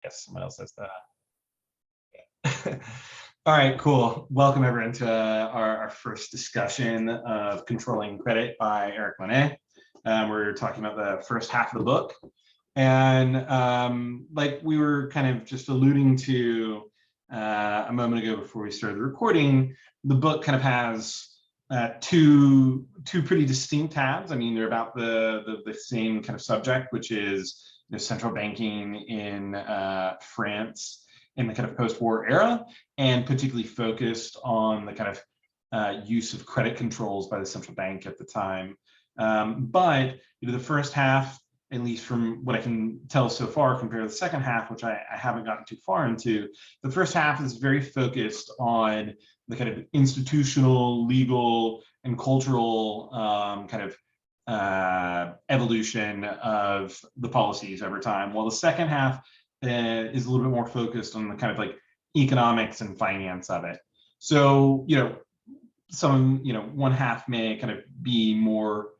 guess someone else has that. All right, cool. Welcome everyone to our first discussion of Controlling Credit by Eric Monnet. We're talking about the first half of the book. And like we were kind of just alluding to a moment ago before we started recording, the book kind of has two pretty distinct tabs. I mean, they're about the same kind of subject, which is central banking in France in the kind of post-war era, and particularly focused on the kind of use of credit controls by the central bank at the time. But the first half, at least from what I can tell so far, compared to the second half, which I haven't gotten too far into, the first half is very focused on the kind of institutional, legal, and cultural kind of evolution of the policies over time, while the second half is a little bit more focused on the kind of like economics and finance of it. So, one half may kind of be more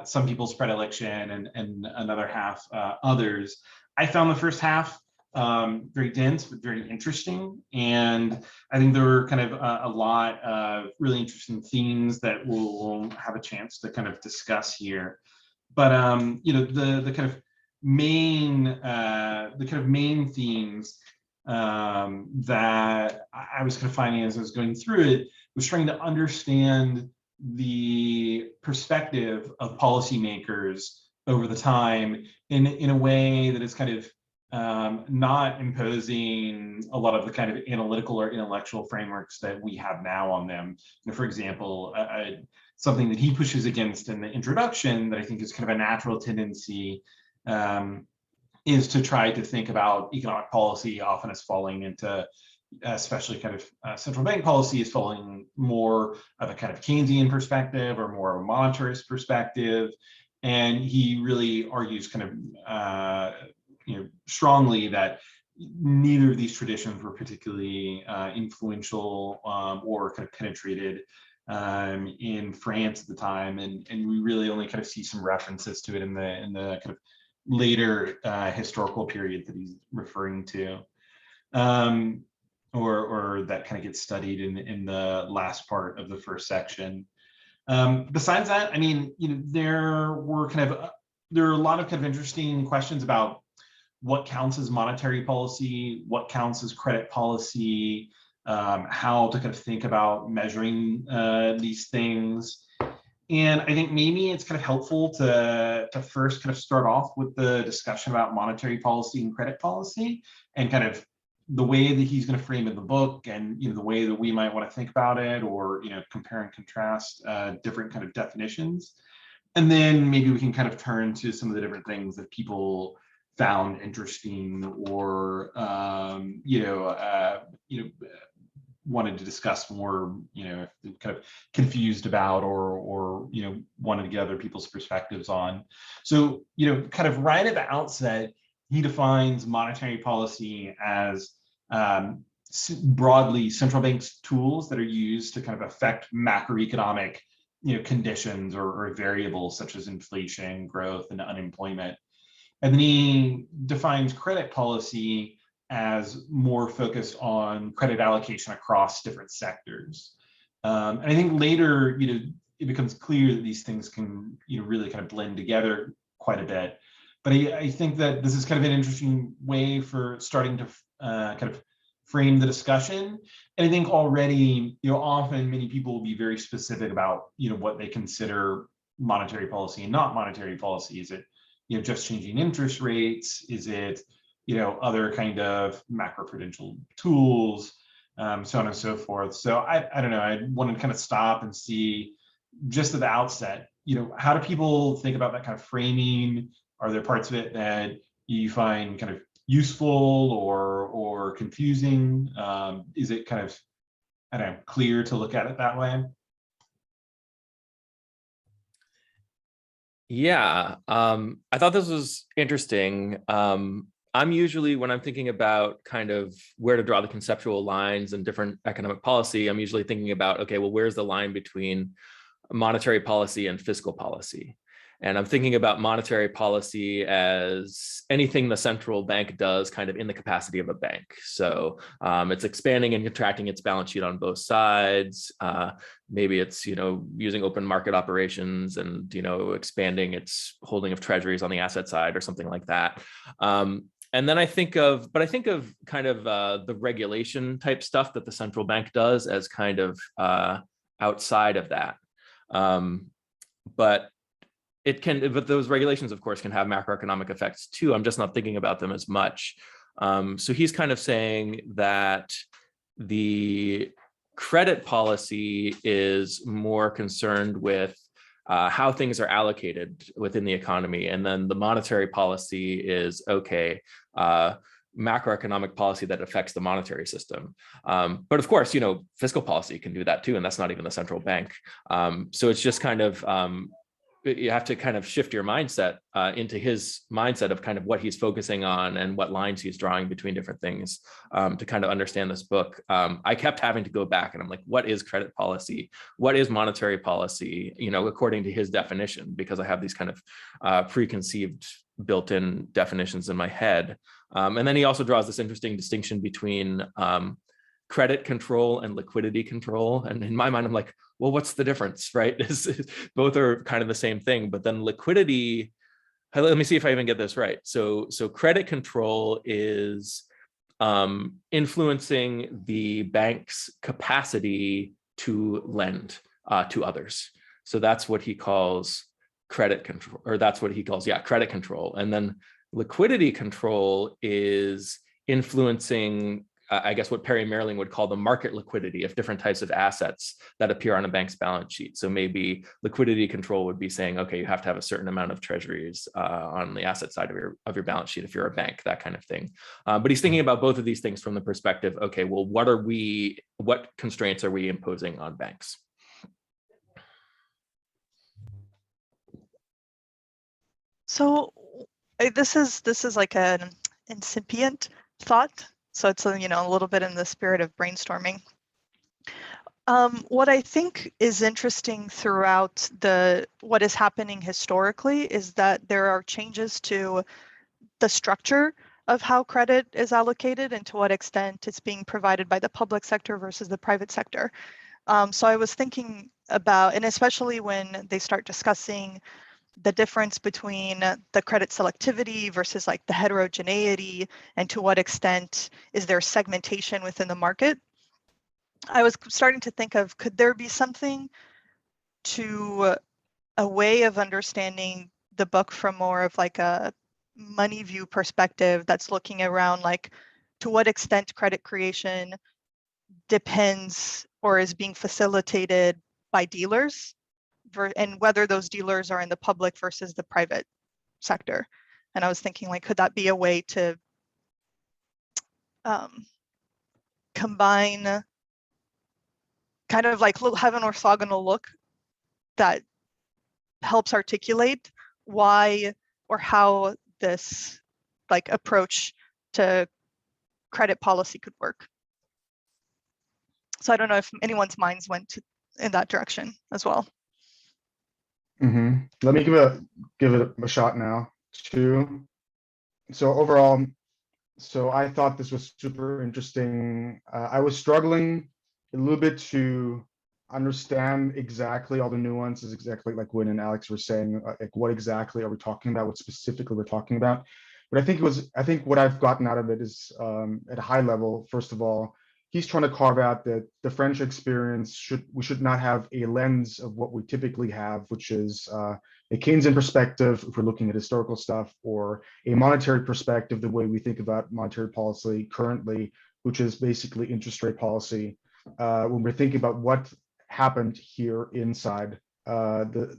some people's predilection and another half others. I found the first half very dense, but very interesting. And I think there were kind of a lot of really interesting themes that we'll have a chance to kind of discuss here. But the kind of main themes that I was kind of finding as I was going through it was trying to understand the perspective of policymakers over the time in a way that is kind of not imposing a lot of the kind of analytical or intellectual frameworks that we have now on them. For example, something that he pushes against in the introduction that I think is kind of a natural tendency is to try to think about economic policy often as falling into, especially kind of central bank policy, is falling more of a kind of Keynesian perspective or more of a monetarist perspective. And he really argues kind of strongly that neither of these traditions were particularly influential or kind of penetrated in France at the time, and we really only kind of see some references to it in the kind of later historical period that he's referring to, or that kind of gets studied in the last part of the first section. Besides that, I mean, there are a lot of kind of interesting questions about what counts as monetary policy, what counts as credit policy, how to kind of think about measuring these things. And I think maybe it's kind of helpful to first kind of start off with the discussion about monetary policy and credit policy, and kind of the way that he's going to frame in the book, and the way that we might want to think about it, or compare and contrast different kind of definitions. And then maybe we can kind of turn to some of the different things that people found interesting, or wanted to discuss more, kind of confused about, or wanted to get other people's perspectives on. So kind of right at the outset, he defines monetary policy as broadly central banks' tools that are used to kind of affect macroeconomic conditions or variables such as inflation, growth, and unemployment. And then he defines credit policy as more focused on credit allocation across different sectors. And I think later, it becomes clear that these things can, really kind of blend together quite a bit. But I think that this is kind of an interesting way for starting to kind of frame the discussion. And I think already, often many people will be very specific about, what they consider monetary policy and not monetary policy. Is it, just changing interest rates? Is it, other kind of macroprudential tools, so on and so forth. So I don't know, I want to kind of stop and see just at the outset, how do people think about that kind of framing? Are there parts of it that you find kind of useful or confusing? Is it kind of, I don't know, clear to look at it that way? Yeah, I thought this was interesting. I'm usually, when I'm thinking about kind of where to draw the conceptual lines and different economic policy, I'm usually thinking about, okay, well, where's the line between monetary policy and fiscal policy? And I'm thinking about monetary policy as anything the central bank does kind of in the capacity of a bank. So it's expanding and contracting its balance sheet on both sides. Maybe it's, using open market operations and, expanding its holding of treasuries on the asset side or something like that. And then I think of kind of the regulation type stuff that the central bank does as kind of outside of that. But those regulations, of course, can have macroeconomic effects too. I'm just not thinking about them as much. So he's kind of saying that the credit policy is more concerned with how things are allocated within the economy. And then the monetary policy is, macroeconomic policy that affects the monetary system. But of course, fiscal policy can do that too, and that's not even the central bank. So it's just kind of, you have to kind of shift your mindset into his mindset of kind of what he's focusing on and what lines he's drawing between different things to kind of understand this book. I kept having to go back and I'm like, what is credit policy? What is monetary policy? According to his definition, because I have these kind of preconceived built-in definitions in my head. And then he also draws this interesting distinction between credit control and liquidity control. And in my mind, I'm like, well, what's the difference, right? Both are kind of the same thing, but then liquidity, let me see if I even get this right. So credit control is influencing the bank's capacity to lend to others. So that's what he calls credit control, or that's what he calls, credit control. And then liquidity control is influencing, I guess, what Perry Marilling would call the market liquidity of different types of assets that appear on a bank's balance sheet. So maybe liquidity control would be saying, okay, you have to have a certain amount of treasuries on the asset side of your balance sheet if you're a bank, that kind of thing. But he's thinking about both of these things from the perspective, okay, well, what constraints are we imposing on banks? So this is like an incipient thought. So it's a little bit in the spirit of brainstorming. What I think is interesting throughout what is happening historically is that there are changes to the structure of how credit is allocated and to what extent it's being provided by the public sector versus the private sector. So I was thinking about, and especially when they start discussing the difference between the credit selectivity versus like the heterogeneity, and to what extent is there segmentation within the market. I was starting to think of, could there be something to a way of understanding the book from more of like a money view perspective that's looking around like to what extent credit creation depends or is being facilitated by dealers, and whether those dealers are in the public versus the private sector. And I was thinking, like, could that be a way to combine, kind of like have an orthogonal look that helps articulate why or how this like approach to credit policy could work. So I don't know if anyone's minds went in that direction as well. Let me give it a shot now too. So overall, I thought this was super interesting. I was struggling a little bit to understand exactly all the nuances, exactly like Wynn and Alex were saying, like what exactly are we talking about, what specifically we're talking about. But I think what I've gotten out of it is at a high level, first of all, he's trying to carve out that the French experience we should not have a lens of what we typically have, which is a Keynesian perspective if we're looking at historical stuff, or a monetary perspective, the way we think about monetary policy currently, which is basically interest rate policy. When we're thinking about what happened here inside the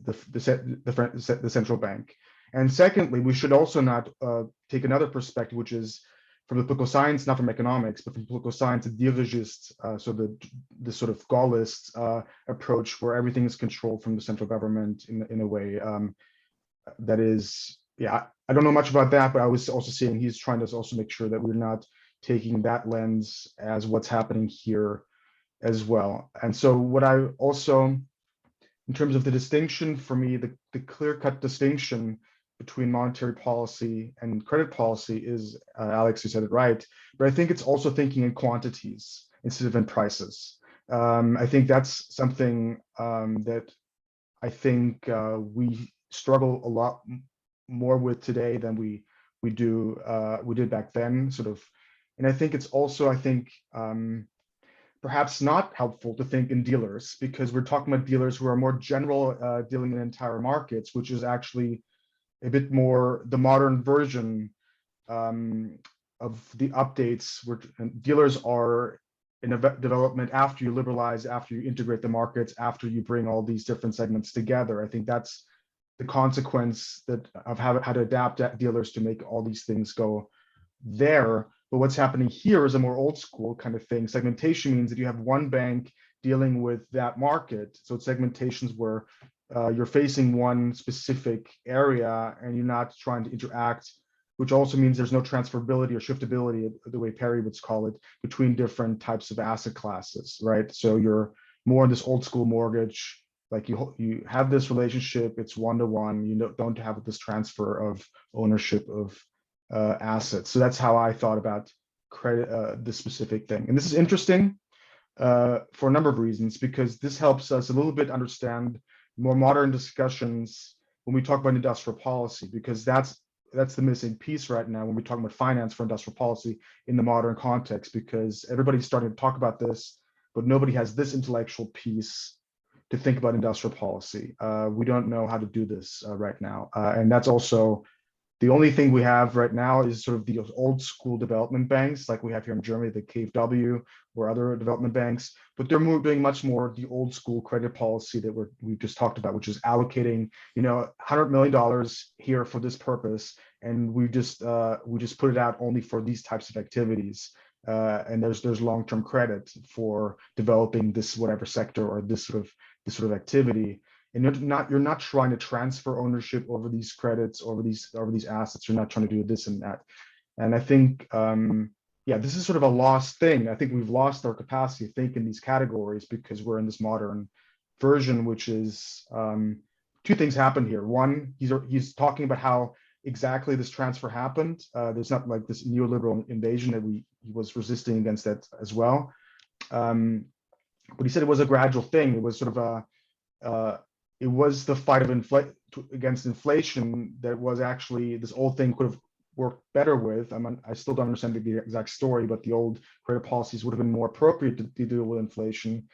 central bank. And secondly, we should also not take another perspective, which is from the political science, not from economics, but from political science, the dirigist, so the sort of Gaullist approach, where everything is controlled from the central government in a way that is, I don't know much about that, but I was also seeing he's trying to also make sure that we're not taking that lens as what's happening here as well. And so what I also in terms of the distinction for me, the clear-cut distinction between monetary policy and credit policy is, Alex, you said it right, but I think it's also thinking in quantities instead of in prices. I think that's something that I think we struggle a lot more with today than we did back then, sort of. And I think it's also, I think, perhaps not helpful to think in dealers, because we're talking about dealers who are more general, dealing in entire markets, which is actually a bit more the modern version of the updates, where dealers are in a development after you liberalize, after you integrate the markets, after you bring all these different segments together. I think that's the consequence that of how to adapt dealers to make all these things go there. But what's happening here is a more old school kind of thing. Segmentation means that you have one bank dealing with that market. So it's segmentations where you're facing one specific area and you're not trying to interact, which also means there's no transferability or shiftability, the way Perry would call it, between different types of asset classes, right? So you're more in this old school mortgage, like you have this relationship, it's one-to-one, you don't have this transfer of ownership of assets. So that's how I thought about credit, this specific thing. And this is interesting for a number of reasons, because this helps us a little bit understand more modern discussions when we talk about industrial policy, because that's the missing piece right now when we talk about finance for industrial policy in the modern context, because everybody's starting to talk about this, but nobody has this intellectual piece to think about industrial policy. We don't know how to do this right now. And that's also the only thing we have right now is sort of the old school development banks, like we have here in Germany, the KfW or other development banks, but they're doing much more the old school credit policy that we just talked about, which is allocating, $100 million here for this purpose, and we just put it out only for these types of activities. And there's long-term credit for developing this whatever sector or this sort of activity. And you're not trying to transfer ownership over these credits, over these assets. You're not trying to do this and that. And I think, this is sort of a lost thing. I think we've lost our capacity to think in these categories because we're in this modern version, which is two things happened here. One, he's talking about how exactly this transfer happened. There's not like this neoliberal invasion that he was resisting against that as well. But he said it was a gradual thing. It was sort of it was the fight of against inflation that was actually this old thing could have worked better with. I still don't understand the exact story, but the old credit policies would have been more appropriate to deal with inflation.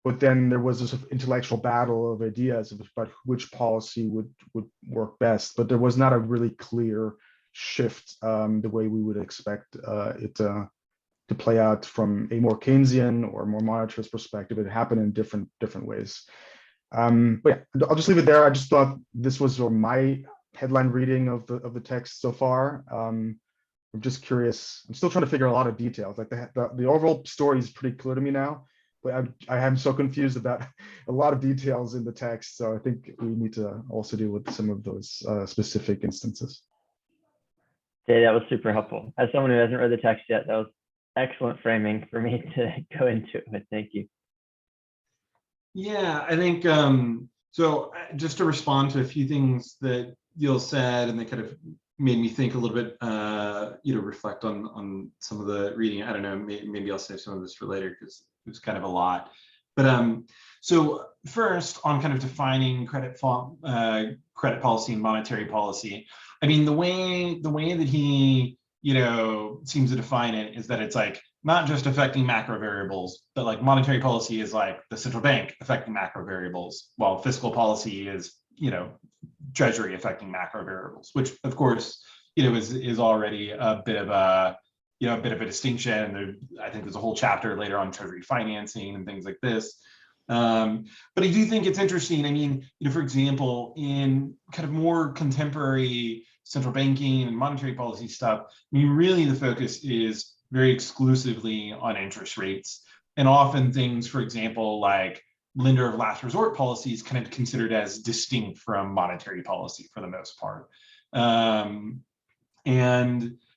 But then there was this intellectual battle of ideas about which policy would work best. But there was not a really clear shift the way we would expect it to play out from a more Keynesian or more monetarist perspective. It happened in different ways. But yeah, I'll just leave it there. I just thought this was my headline reading of the text so far. I'm just curious. I'm still trying to figure out a lot of details. Like the overall story is pretty clear to me now, but I am so confused about a lot of details in the text. So I think we need to also deal with some of those specific instances. Jay, that was super helpful. As someone who hasn't read the text yet, that was excellent framing for me to go into it. Thank you. Yeah, I think so. Just to respond to a few things that Gil said, and they kind of made me think a little bit, reflect on some of the reading. I don't know, maybe I'll save some of this for later because it was kind of a lot. But so first, on kind of defining credit policy and monetary policy, I mean, the way that he seems to define it is that it's like not just affecting macro variables, but like monetary policy is like the central bank affecting macro variables, while fiscal policy is, Treasury affecting macro variables, which of course, is already a bit of a, distinction. I think there's a whole chapter later on Treasury financing and things like this. But I do think it's interesting. I mean, for example, in kind of more contemporary central banking and monetary policy stuff, I mean, really the focus is very exclusively on interest rates, and often things, for example, like lender of last resort policy is kind of considered as distinct from monetary policy for the most part. And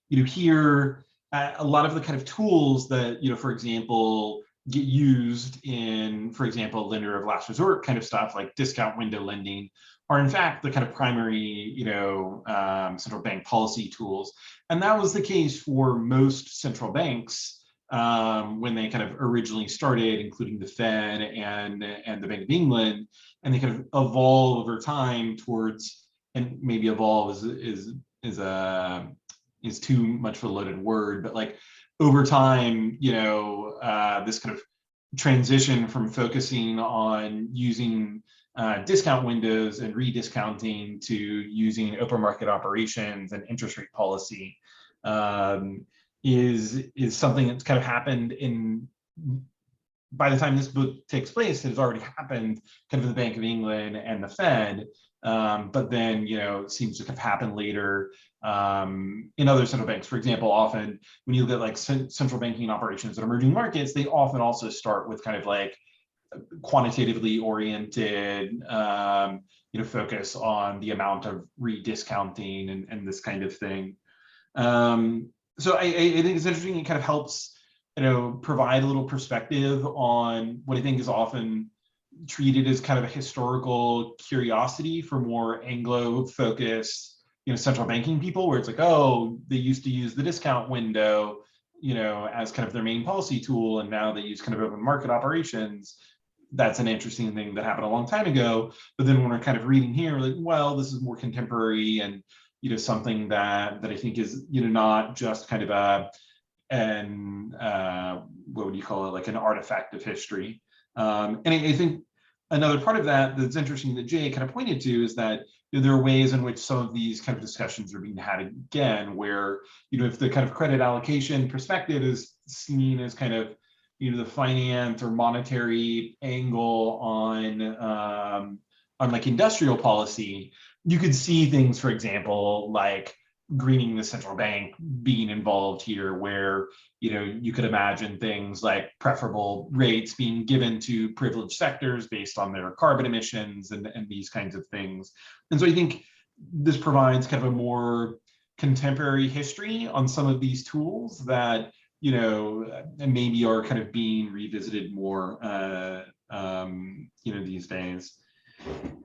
here, a lot of the kind of tools that, for example, get used in, for example, lender of last resort kind of stuff like discount window lending, are in fact the kind of primary, central bank policy tools. And that was the case for most central banks when they kind of originally started, including the Fed and the Bank of England, and they kind of evolve over time towards, and maybe evolve is too much of a loaded word, but like over time, this kind of transition from focusing on using discount windows and rediscounting to using open market operations and interest rate policy is something that's kind of happened in, by the time this book takes place, it has already happened kind of in the Bank of England and the Fed, but then, it seems to have happened later in other central banks. For example, often when you look at like central banking operations in emerging markets, they often also start with kind of like quantitatively oriented, focus on the amount of rediscounting and this kind of thing. So I think it's interesting. It kind of helps, provide a little perspective on what I think is often treated as kind of a historical curiosity for more Anglo-focused, central banking people, where it's like, oh, they used to use the discount window, as kind of their main policy tool, and now they use kind of open market operations. That's an interesting thing that happened a long time ago. But then when we're kind of reading here, we're like, well, this is more contemporary and, something that I think is, not just kind of what would you call it, like an artifact of history. And I think another part of that that's interesting that Jay kind of pointed to is that there are ways in which some of these kind of discussions are being had again, where, if the kind of credit allocation perspective is seen as kind of, the finance or monetary angle on like industrial policy, you could see things, for example, like greening the central bank being involved here, where you could imagine things like preferable rates being given to privileged sectors based on their carbon emissions and these kinds of things. And so I think this provides kind of a more contemporary history on some of these tools that maybe are kind of being revisited more these days.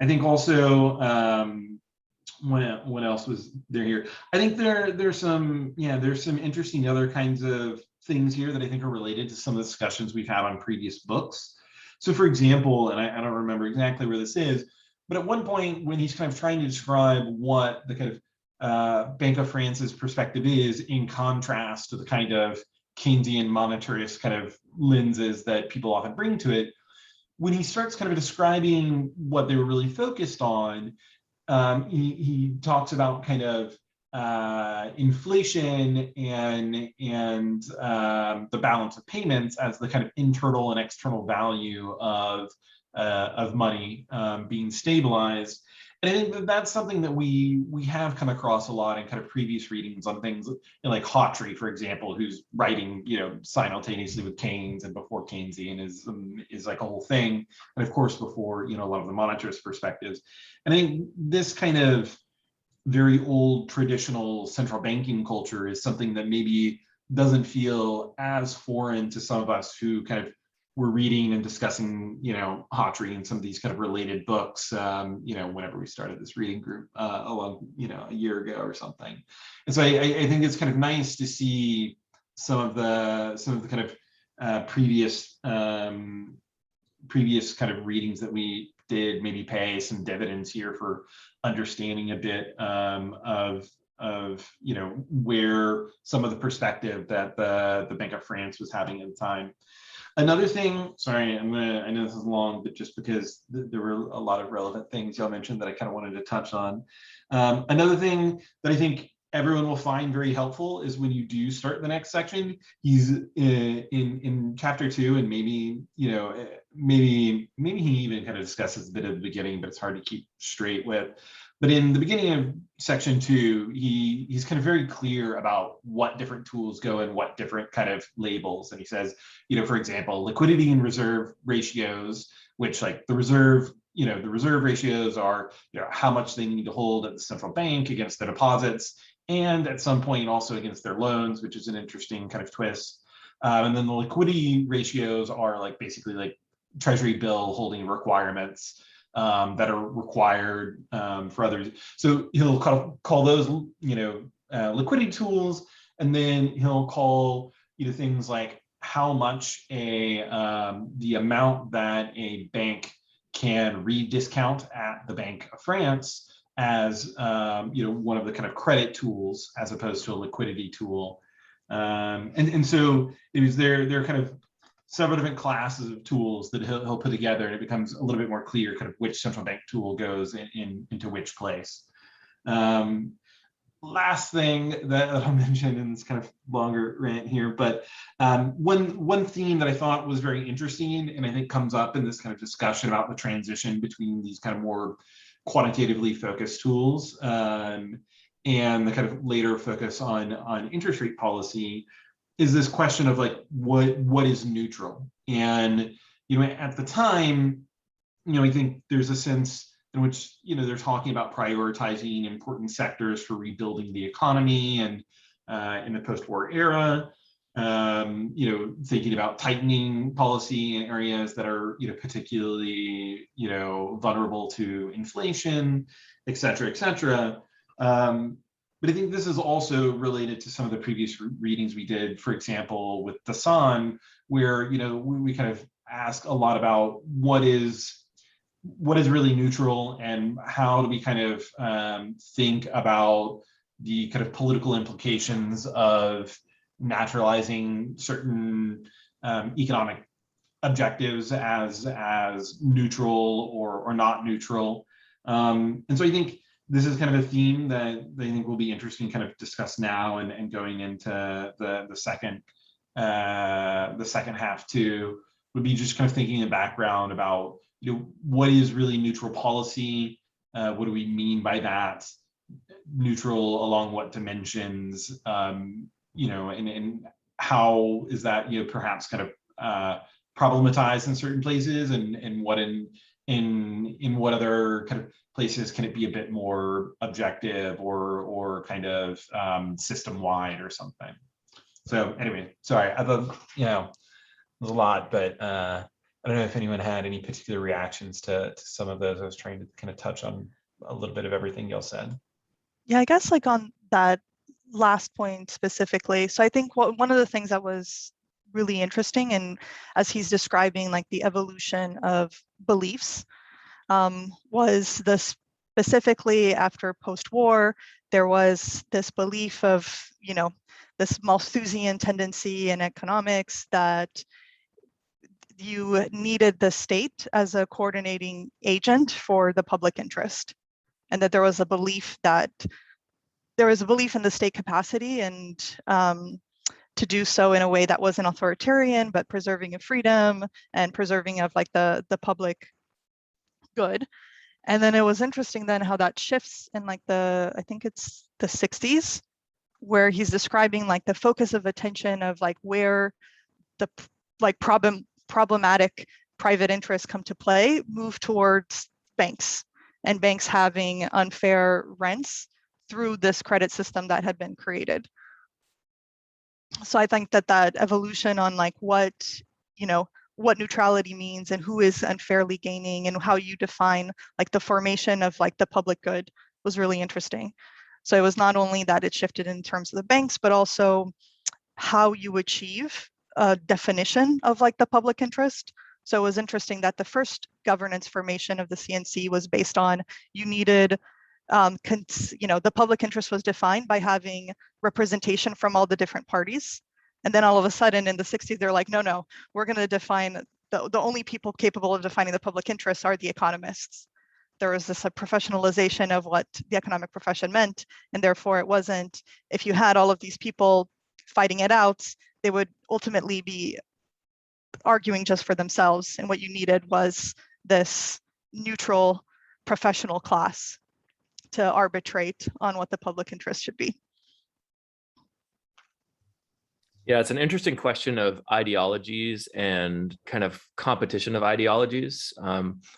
I think also what else was there here? I think there's some interesting other kinds of things here that I think are related to some of the discussions we've had on previous books. So for example, and I don't remember exactly where this is, but at one point when he's kind of trying to describe what the kind of Bank of France's perspective is in contrast to the kind of Keynesian monetarist kind of lenses that people often bring to it, when he starts kind of describing what they were really focused on, he talks about kind of inflation and the balance of payments as the kind of internal and external value of money being stabilized. And I think that that's something that we have come across a lot in kind of previous readings on things like Hawtrey, for example, who's writing, simultaneously with Keynes and before Keynesian is like a whole thing. And of course, before, a lot of the monetarist perspectives. And I think this kind of very old traditional central banking culture is something that maybe doesn't feel as foreign to some of us who kind of were reading and discussing, Hawtrey and some of these kind of related books, whenever we started this reading group along, a year ago or something. And so I think it's kind of nice to see some of the kind of previous kind of readings that we did maybe pay some dividends here for understanding a bit of where some of the perspective that the Bank of France was having at the time. Another thing, sorry, I know this is long, but just because there were a lot of relevant things y'all mentioned that I kind of wanted to touch on. Another thing that I think everyone will find very helpful is when you do start the next section, he's in chapter 2, and maybe he even kind of discusses a bit at the beginning, but it's hard to keep straight with. But in the beginning of section 2, he's kind of very clear about what different tools go in what different kind of labels. And he says, for example, liquidity and reserve ratios, which like the reserve ratios are, how much they need to hold at the central bank against their deposits, and at some point also against their loans, which is an interesting kind of twist. And then the liquidity ratios are like basically like treasury bill holding requirements that are required for others. So he'll call those, liquidity tools, and then he'll call things like how much the amount that a bank can rediscount at the Bank of France as one of the kind of credit tools as opposed to a liquidity tool. And so they're kind of several different classes of tools that he'll put together, and it becomes a little bit more clear kind of which central bank tool goes into which place. Last thing that I'll mention in this kind of longer rant here, but one theme that I thought was very interesting, and I think comes up in this kind of discussion about the transition between these kind of more quantitatively focused tools and the kind of later focus on interest rate policy, is this question of like what is neutral. And at the time, I think there's a sense in which they're talking about prioritizing important sectors for rebuilding the economy and in the post-war era, thinking about tightening policy in areas that are particularly vulnerable to inflation, et cetera, et cetera. But I think this is also related to some of the previous readings we did, for example, with Dasan, where we kind of ask a lot about what is really neutral and how do we kind of think about the kind of political implications of naturalizing certain economic objectives as neutral or not neutral. And so I think this is kind of a theme that I think will be interesting kind of discuss now and going into the second half too, would be just kind of thinking in the background about what is really neutral policy? What do we mean by that? Neutral along what dimensions? And how is that perhaps kind of problematized in certain places, and what in what other kind of places can it be a bit more objective or kind of system wide or something? So anyway, sorry, I thought it was a lot, but I don't know if anyone had any particular reactions to some of those. I was trying to kind of touch on a little bit of everything y'all said. Yeah, I guess like on that last point specifically. So I think one of the things that was really interesting, and as he's describing like the evolution of beliefs, was this specifically after post-war, there was this belief of, this Malthusian tendency in economics that you needed the state as a coordinating agent for the public interest, and that there was a belief in the state capacity and to do so in a way that wasn't authoritarian, but preserving of freedom and preserving of like the public good. And then it was interesting then how that shifts in like I think it's the 60s, where he's describing like the focus of attention of like where the like problematic private interests come to play, move towards banks, and banks having unfair rents through this credit system that had been created. So I think that evolution on like what neutrality means and who is unfairly gaining and how you define like the formation of like the public good was really interesting. So it was not only that it shifted in terms of the banks, but also how you achieve a definition of like the public interest. So it was interesting that the first governance formation of the CNC was based on you needed, the public interest was defined by having representation from all the different parties. And then all of a sudden in the 60s, they're like, no, we're going to define the only people capable of defining the public interests are the economists. There was this professionalization of what the economic profession meant. And therefore it wasn't, if you had all of these people fighting it out, they would ultimately be arguing just for themselves. And what you needed was this neutral professional class to arbitrate on what the public interest should be. Yeah, it's an interesting question of ideologies and kind of competition of ideologies.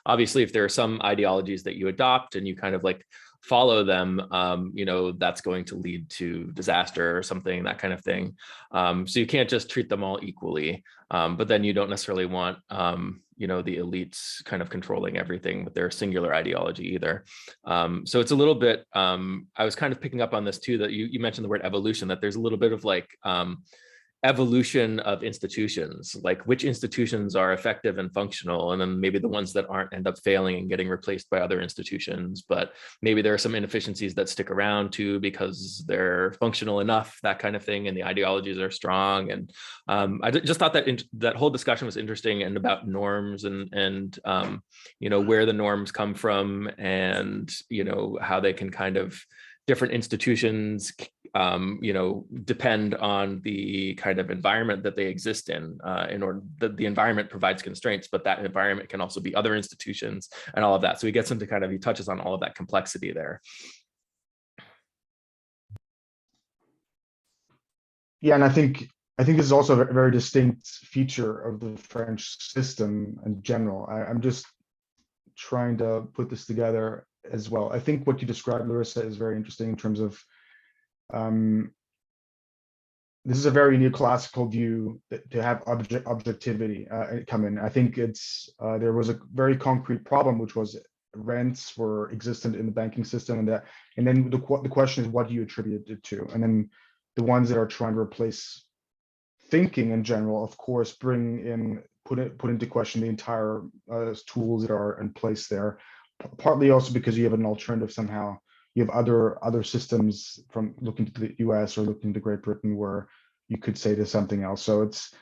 Obviously, if there are some ideologies that you adopt and you kind of like follow them, that's going to lead to disaster or something, that kind of thing. So you can't just treat them all equally, but then you don't necessarily want, the elites kind of controlling everything with their singular ideology either. So it's a little bit, I was kind of picking up on this too, that you mentioned the word evolution, that there's a little bit of like, evolution of institutions, like which institutions are effective and functional, and then maybe the ones that aren't end up failing and getting replaced by other institutions. But maybe there are some inefficiencies that stick around too because they're functional enough, that kind of thing, and the ideologies are strong. And I just thought that that whole discussion was interesting, and about norms and where the norms come from, and how they can kind of, different institutions depend on the kind of environment that they exist in order that the environment provides constraints, but that environment can also be other institutions and all of that. So he gets into he touches on all of that complexity there. Yeah, and I think this is also a very distinct feature of the French system in general. I'm just trying to put this together as well. I think what you described, Larissa, is very interesting in terms of this is a very neoclassical view to have objectivity come in. I think it's there was a very concrete problem, which was rents were existent in the banking system, and then the question is, what do you attribute it to? And then the ones that are trying to replace thinking in general, of course, put into question the entire tools that are in place there. Partly also because you have an alternative somehow. You have other systems, from looking to the US or looking to Great Britain, where you could say there's something else. So it's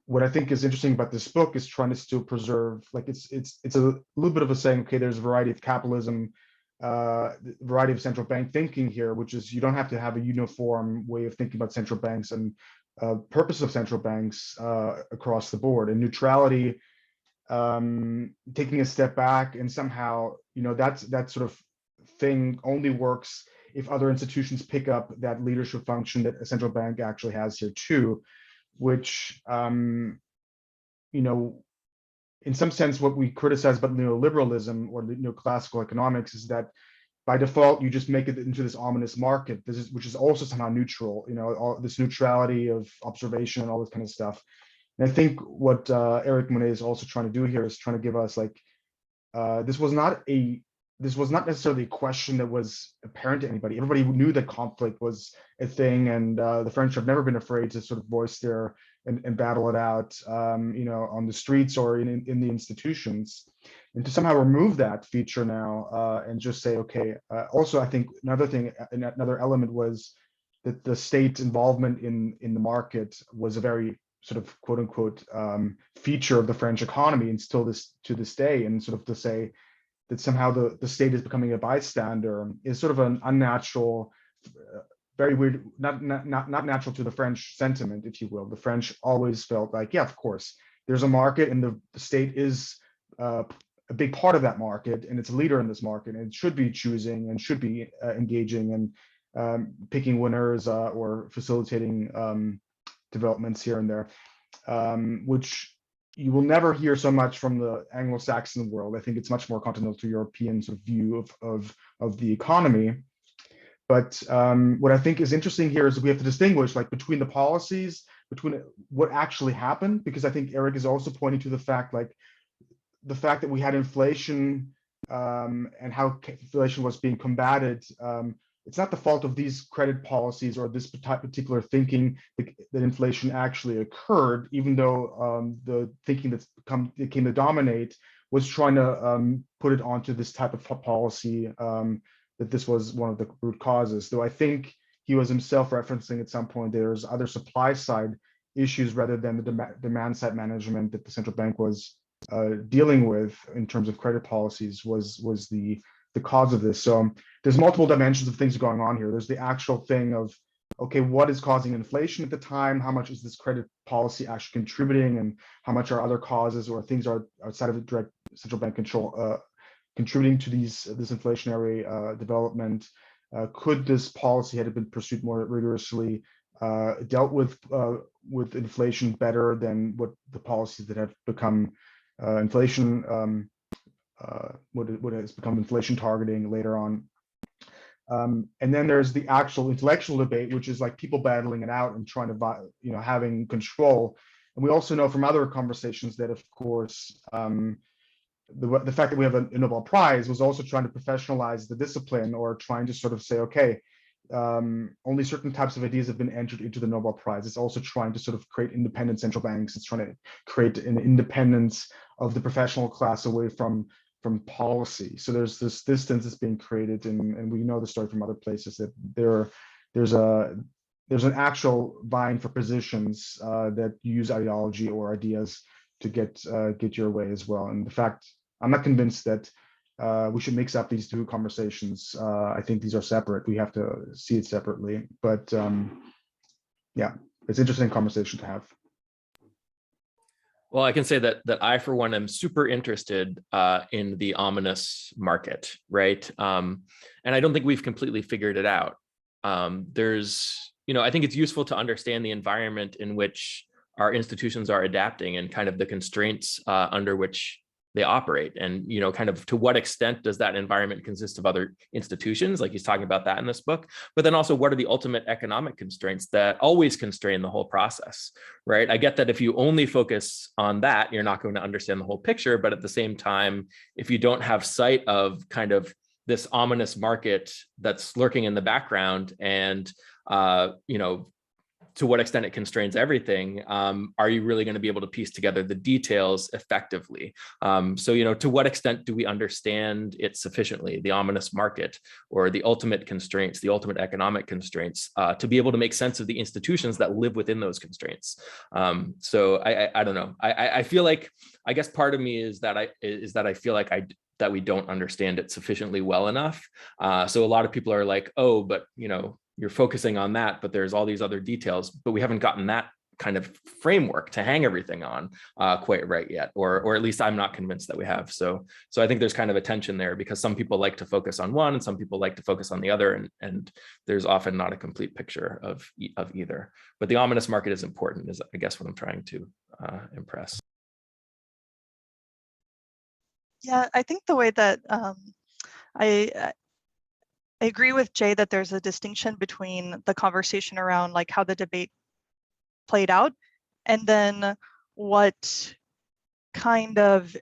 what I think is interesting about this book is trying to still preserve, like it's a little bit of a saying, okay, there's a variety of capitalism, variety of central bank thinking here, which is you don't have to have a uniform way of thinking about central banks and purpose of central banks across the board, and neutrality, taking a step back, and somehow that sort of thing only works if other institutions pick up that leadership function that a central bank actually has here too, which in some sense what we criticize about neoliberalism or neoclassical economics is that by default you just make it into this ominous market, which is also somehow neutral, all this neutrality of observation and all this kind of stuff. And I think what Eric Monnet is also trying to do here is trying to give us like this was not necessarily a question that was apparent to anybody. Everybody knew that conflict was a thing, and the French have never been afraid to sort of voice their and battle it out, on the streets or in the institutions. And to somehow remove that feature now and just say, okay. Also, I think another element was that the state involvement in the market was a very sort of quote unquote feature of the French economy, and still to this day, and sort of to say that somehow the state is becoming a bystander is sort of an unnatural, very weird, not natural to the French sentiment, if you will. The French always felt like, yeah, of course, there's a market, and the state is a big part of that market, and it's a leader in this market, and it should be choosing and should be engaging and picking winners or facilitating developments here and there, which you will never hear so much from the Anglo-Saxon world. I think it's much more continental European sort of view of the economy. But what I think is interesting here is that we have to distinguish like between the policies, between what actually happened, because I think Eric is also pointing to the fact that we had inflation and how inflation was being combated. It's not the fault of these credit policies or this particular thinking that inflation actually occurred, even though the thinking that came to dominate was trying to put it onto this type of policy, that this was one of the root causes. Though I think he was himself referencing at some point there's other supply side issues rather than the demand side management that the central bank was dealing with in terms of credit policies was the cause of this. So there's multiple dimensions of things going on here. There's the actual thing of, okay, what is causing inflation at the time? How much is this credit policy actually contributing, and how much are other causes or things are outside of direct central bank control contributing to this inflationary development? Could this policy had been pursued more rigorously dealt with inflation better than what the policies that have become inflation what has become inflation targeting later on. And then there's the actual intellectual debate, which is like people battling it out and trying to, having control. And we also know from other conversations that, of course, the fact that we have a Nobel Prize was also trying to professionalize the discipline, or trying to sort of say, okay, only certain types of ideas have been entered into the Nobel Prize. It's also trying to sort of create independent central banks. It's trying to create an independence of the professional class away from policy. So there's this distance that's being created, and we know the story from other places that there's an actual vying for positions that use ideology or ideas to get your way as well. And the fact, I'm not convinced that we should mix up these two conversations. I think these are separate. We have to see it separately. But yeah, it's an interesting conversation to have. Well, I can say that I, for one, am super interested in the ominous market, right? And I don't think we've completely figured it out. There's, I think it's useful to understand the environment in which our institutions are adapting and kind of the constraints under which they operate. And, kind of to what extent does that environment consist of other institutions? Like he's talking about that in this book, but then also what are the ultimate economic constraints that always constrain the whole process, right? I get that if you only focus on that, you're not going to understand the whole picture. But at the same time, if you don't have sight of kind of this ominous market that's lurking in the background and, to what extent it constrains everything, are you really going to be able to piece together the details effectively? So, to what extent do we understand it sufficiently, the ominous market or the ultimate constraints, the ultimate economic constraints, to be able to make sense of the institutions that live within those constraints? So I don't know. I feel like, I guess part of me is that I feel like that we don't understand it sufficiently well enough. So a lot of people are like, oh, but you're focusing on that, but there's all these other details, but we haven't gotten that kind of framework to hang everything on quite right yet, or at least I'm not convinced that we have. So I think there's kind of a tension there, because some people like to focus on one and some people like to focus on the other, and there's often not a complete picture of either. But the ominous market is important, is I guess what I'm trying to impress. Yeah, I think the way that I agree with Jay that there's a distinction between the conversation around like how the debate played out, and then what kind of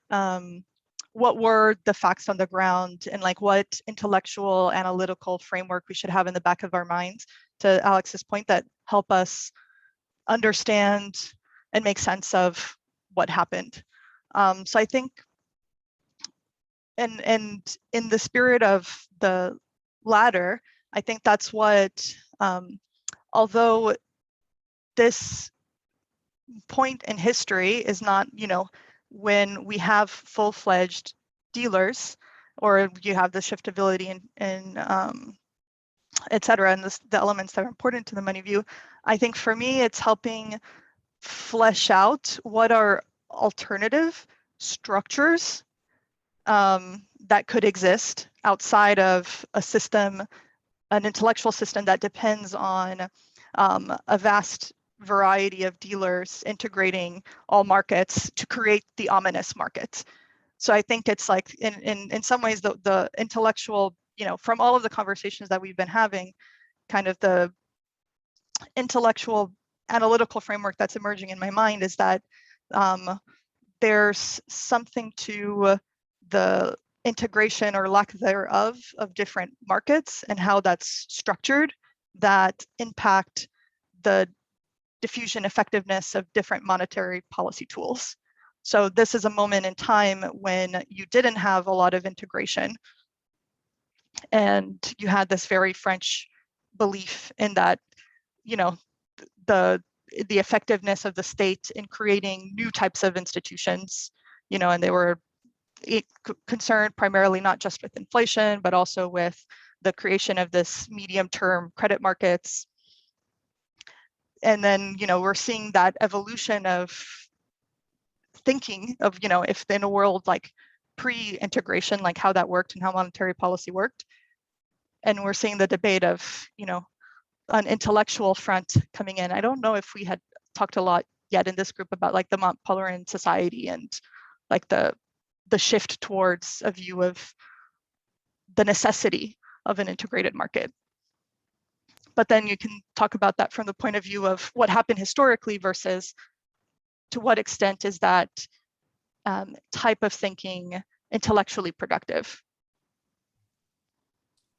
what were the facts on the ground, and like what intellectual analytical framework we should have in the back of our minds, to Alex's point, that help us understand and make sense of what happened. So I think, and in the spirit of the latter, I think that's what, although this point in history is not, when we have full-fledged dealers, or you have the shiftability and et cetera, and the elements that are important to the money view. I think for me, it's helping flesh out what are alternative structures that could exist outside of a system, an intellectual system that depends on a vast variety of dealers integrating all markets to create the ominous markets. So I think it's like, in some ways, the intellectual, from all of the conversations that we've been having, kind of the intellectual analytical framework that's emerging in my mind is that there's something to the integration or lack thereof of different markets and how that's structured that impact the diffusion effectiveness of different monetary policy tools. So this is a moment in time when you didn't have a lot of integration, and you had this very French belief in that, the effectiveness of the state in creating new types of institutions, and they were concerned primarily not just with inflation, but also with the creation of this medium-term credit markets. And then, we're seeing that evolution of thinking of, if in a world like pre-integration, like how that worked and how monetary policy worked. And we're seeing the debate of, an intellectual front coming in. I don't know if we had talked a lot yet in this group about like the Mont Pelerin Society and like the the shift towards a view of the necessity of an integrated market. But then you can talk about that from the point of view of what happened historically versus to what extent is that type of thinking intellectually productive.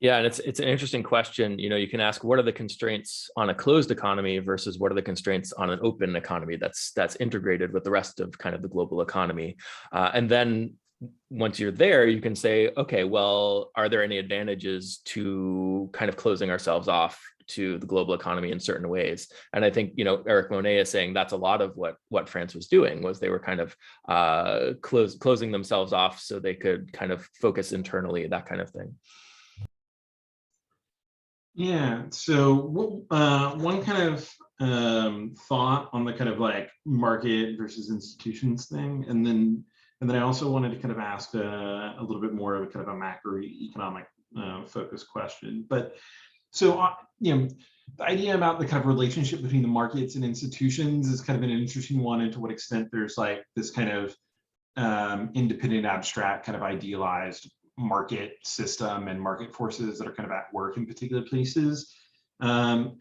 Yeah, and it's an interesting question. You know, you can ask, what are the constraints on a closed economy versus what are the constraints on an open economy that's integrated with the rest of kind of the global economy? And then once you're there, you can say, okay, well, are there any advantages to kind of closing ourselves off to the global economy in certain ways? And I think, you know, Eric Monnet is saying that's a lot of what France was doing, was they were kind of closing themselves off so they could kind of focus internally, that kind of thing. Yeah, so one kind of thought on the kind of like market versus institutions thing, and then I also wanted to kind of ask a little bit more of a kind of a macroeconomic focused question. But so you know, the idea about the kind of relationship between the markets and institutions is kind of an interesting one, and to what extent there's like this kind of independent, abstract, kind of idealized market system and market forces that are kind of at work in particular places. I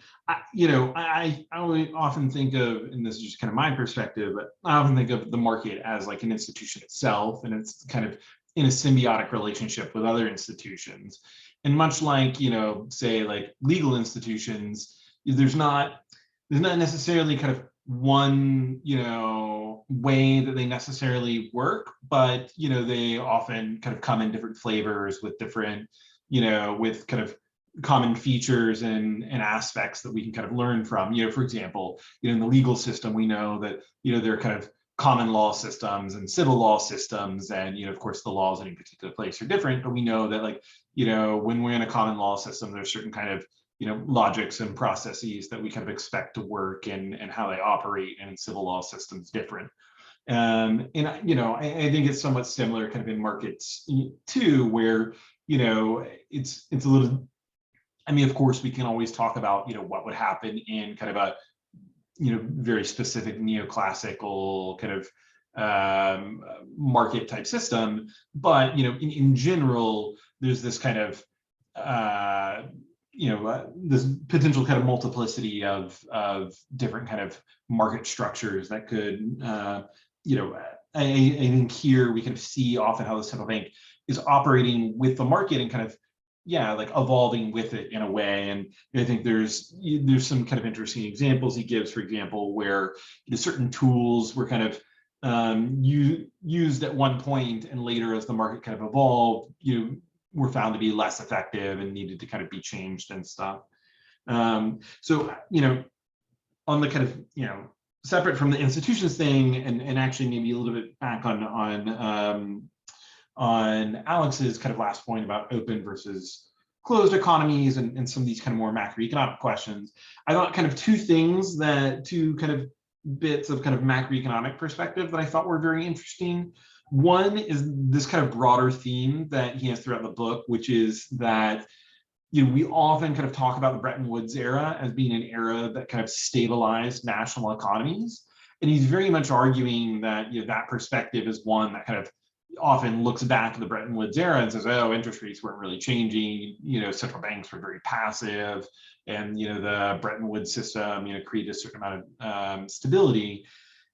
often think of, and this is just kind of my perspective, but I often think of the market as like an institution itself, and it's kind of in a symbiotic relationship with other institutions. And much like, you know, say like legal institutions, there's not necessarily kind of one, you know, way that they necessarily work, but, you know, they often kind of come in different flavors with different, you know, with kind of common features and aspects that we can kind of learn from. You know, for example, you know, in the legal system, we know that, you know, there are kind of common law systems and civil law systems, and, you know, of course the laws in any particular place are different, but we know that, like, you know, when we're in a common law system, there's certain kind of, you know, logics and processes that we kind of expect to work, and how they operate, and in civil law systems different. And you know, I think it's somewhat similar kind of in markets too, where, you know, it's a little, I mean, of course we can always talk about, you know, what would happen in kind of a, you know, very specific neoclassical kind of market type system, but, you know, in general, there's this kind of this potential kind of multiplicity of different kind of market structures that could, you know, I think here we can see often how the central bank is operating with the market and kind of, yeah, like evolving with it in a way. And I think there's some kind of interesting examples he gives, for example, where, you know, certain tools were kind of used at one point, and later as the market kind of evolved, you know, were found to be less effective and needed to kind of be changed and stuff. So, you know, on the kind of, you know, separate from the institutions thing, and actually maybe a little bit back on Alex's kind of last point about open versus closed economies, and some of these kind of more macroeconomic questions, I thought kind of two kind of bits of kind of macroeconomic perspective that I thought were very interesting. One is this kind of broader theme that he has throughout the book, which is that, you know, we often kind of talk about the Bretton Woods era as being an era that kind of stabilized national economies. And he's very much arguing that, you know, that perspective is one that kind of often looks back at the Bretton Woods era and says, oh, interest rates weren't really changing, you know, central banks were very passive, and, you know, the Bretton Woods system, you know, created a certain amount of stability.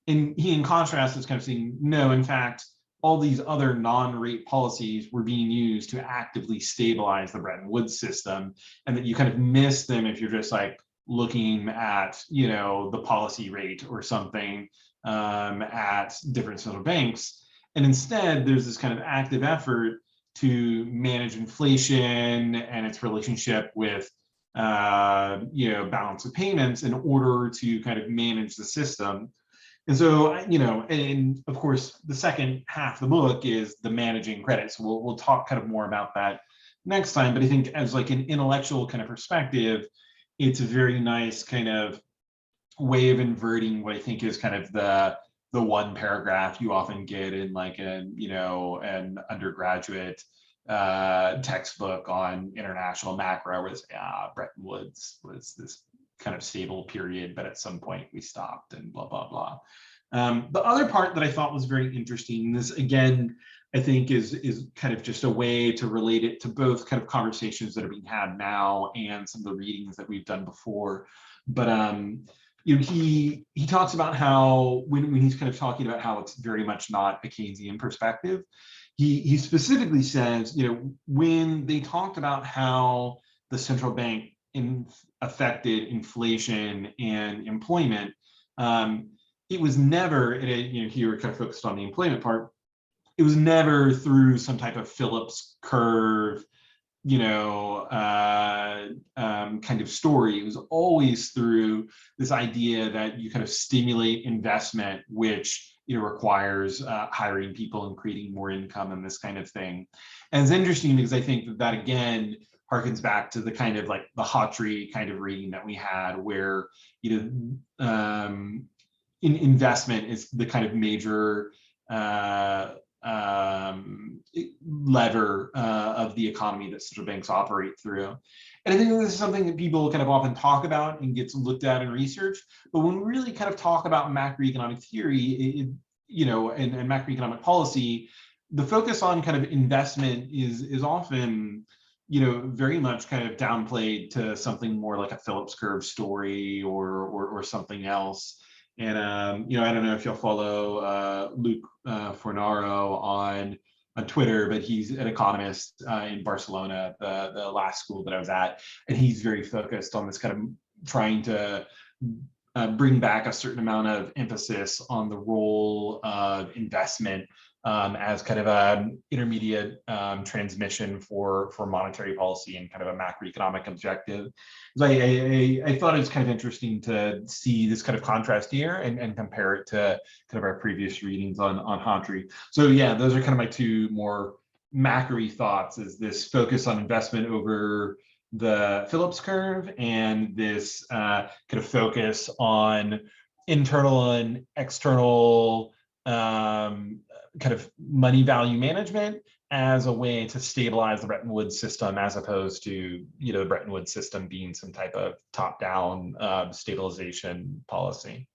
And he, in contrast, is kind of saying, no, in fact, all these other non-rate policies were being used to actively stabilize the Bretton Woods system, and that you kind of miss them if you're just like looking at, you know, the policy rate or something at different central banks. And instead, there's this kind of active effort to manage inflation and its relationship with, you know, balance of payments in order to kind of manage the system. And so, you know, and of course, the second half of the book is the managing credit. So we'll talk kind of more about that next time. But I think as like an intellectual kind of perspective, it's a very nice kind of way of inverting what I think is kind of the one paragraph you often get in like an undergraduate textbook on international macro, where they say, Bretton Woods was this kind of stable period, but at some point we stopped and blah, blah, blah. The other part that I thought was very interesting, this again, I think is kind of just a way to relate it to both kind of conversations that are being had now and some of the readings that we've done before. But you know, he talks about how when he's kind of talking about how it's very much not a Keynesian perspective, he specifically says, you know, when they talked about how the central bank affected inflation and employment, it was never, you know, here we're kind of focused on the employment part. It was never through some type of Phillips curve, you know, kind of story. It was always through this idea that you kind of stimulate investment, which, you know, requires hiring people and creating more income and this kind of thing. And it's interesting because I think that again harkens back to the kind of like the Hawtrey kind of reading that we had, where, you know, in investment is the kind of major lever of the economy that central banks operate through. And I think this is something that people kind of often talk about and gets looked at in research. But when we really kind of talk about macroeconomic theory, you know, and macroeconomic policy, the focus on kind of investment is often, you know, very much kind of downplayed to something more like a Phillips curve story or something else. And you know, I don't know if you'll follow Luke Fornaro on Twitter, but he's an economist in Barcelona, the last school that I was at, and he's very focused on this kind of trying to bring back a certain amount of emphasis on the role of investment as kind of an intermediate transmission for monetary policy and kind of a macroeconomic objective. So I thought it was kind of interesting to see this kind of contrast here and compare it to kind of our previous readings on Hawtrey. So yeah, those are kind of my two more macro-y thoughts, is this focus on investment over the Phillips curve and this kind of focus on internal and external kind of money value management as a way to stabilize the Bretton Woods system, as opposed to, you know, the Bretton Woods system being some type of top-down stabilization policy.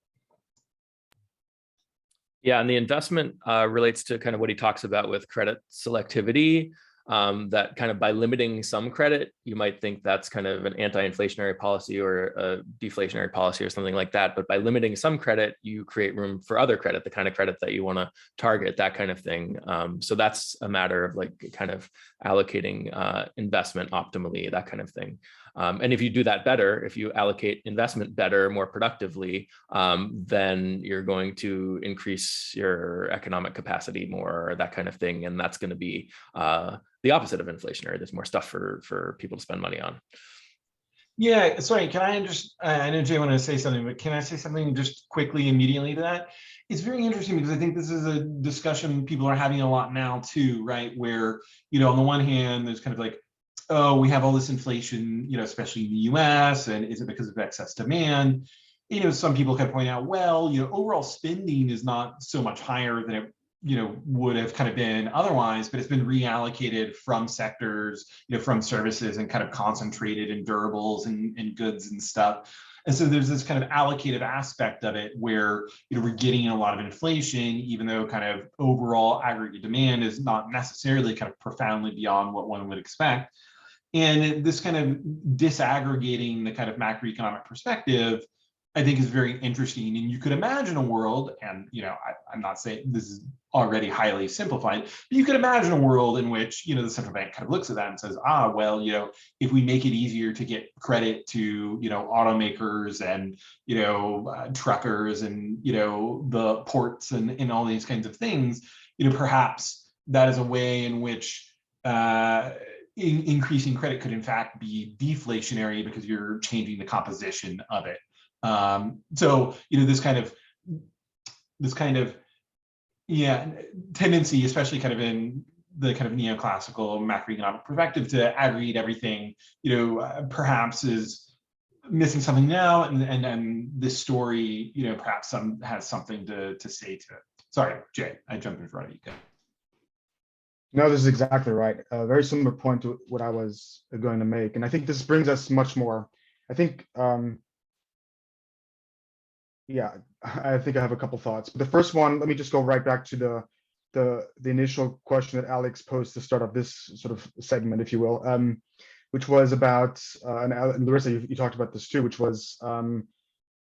Yeah, and the investment relates to kind of what he talks about with credit selectivity. That kind of by limiting some credit, you might think that's kind of an anti-inflationary policy or a deflationary policy or something like that. But by limiting some credit, you create room for other credit, the kind of credit that you want to target, that kind of thing. So that's a matter of like kind of allocating investment optimally, that kind of thing. And if you do that better, if you allocate investment better, more productively, then you're going to increase your economic capacity more, that kind of thing. And that's going to be the opposite of inflationary. There's more stuff for people to spend money on. Yeah, sorry, can I just, I know Jay wanted to say something, but can I say something just quickly immediately to that? It's very interesting because I think this is a discussion people are having a lot now too, right? Where, you know, on the one hand, there's kind of like, oh, we have all this inflation, you know, especially in the US, and is it because of excess demand? You know, some people kind of point out, well, you know, overall spending is not so much higher than it, you know, would have kind of been otherwise, but it's been reallocated from sectors, you know, from services and kind of concentrated in durables and goods and stuff. And so there's this kind of allocative aspect of it where, you know, we're getting a lot of inflation, even though kind of overall aggregate demand is not necessarily kind of profoundly beyond what one would expect. And this kind of disaggregating the kind of macroeconomic perspective, I think, is very interesting. And you could imagine a world, and, you know, I'm not saying this is already highly simplified, but you could imagine a world in which, you know, the central bank kind of looks at that and says, ah, well, you know, if we make it easier to get credit to, you know, automakers and, you know, truckers and, you know, the ports and all these kinds of things, you know, perhaps that is a way in which increasing credit could in fact be deflationary because you're changing the composition of it. So, you know, this kind of yeah tendency, especially kind of in the kind of neoclassical macroeconomic perspective, to aggregate everything, you know, perhaps is missing something now, and this story, you know, perhaps has something to say to it. Sorry, Jay, I jumped in front of you. No, this is exactly right. A very similar point to what I was going to make. And I think this brings us much more. I think Yeah, I think I have a couple thoughts. But the first one, let me just go right back to the initial question that Alex posed to start off this sort of segment, if you will, which was about and Larissa, you talked about this too, which was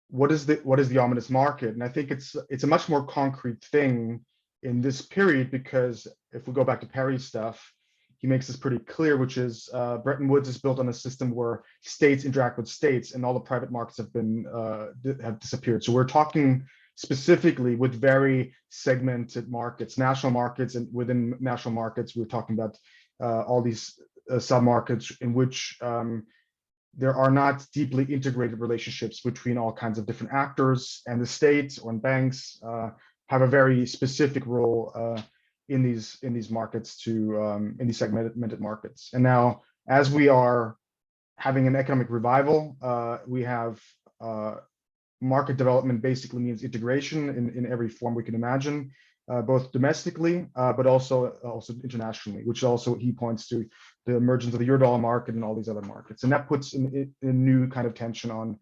what is the ominous market? And I think it's a much more concrete thing in this period, because if we go back to Perry's stuff, he makes this pretty clear, which is Bretton Woods is built on a system where states interact with states, and all the private markets have disappeared. So we're talking specifically with very segmented markets, national markets, and within national markets, we're talking about all these sub-markets in which there are not deeply integrated relationships between all kinds of different actors, and the state or banks have a very specific role in these markets in these segmented markets. And now, as we are having an economic revival, we have market development basically means integration in every form we can imagine, both domestically, but also internationally, which also he points to the emergence of the Eurodollar market and all these other markets. And that puts a new kind of tension on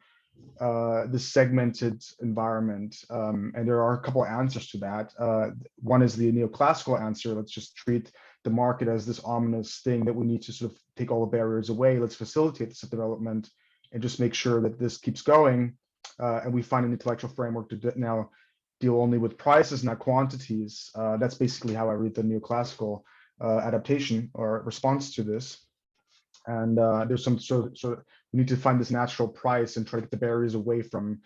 this segmented environment. And there are a couple of answers to that. One is the neoclassical answer. Let's just treat the market as this ominous thing that we need to sort of take all the barriers away. Let's facilitate this development and just make sure that this keeps going. And we find an intellectual framework to now deal only with prices, not quantities. That's basically how I read the neoclassical adaptation or response to this. And there's some sort of we need to find this natural price and try to get the barriers away from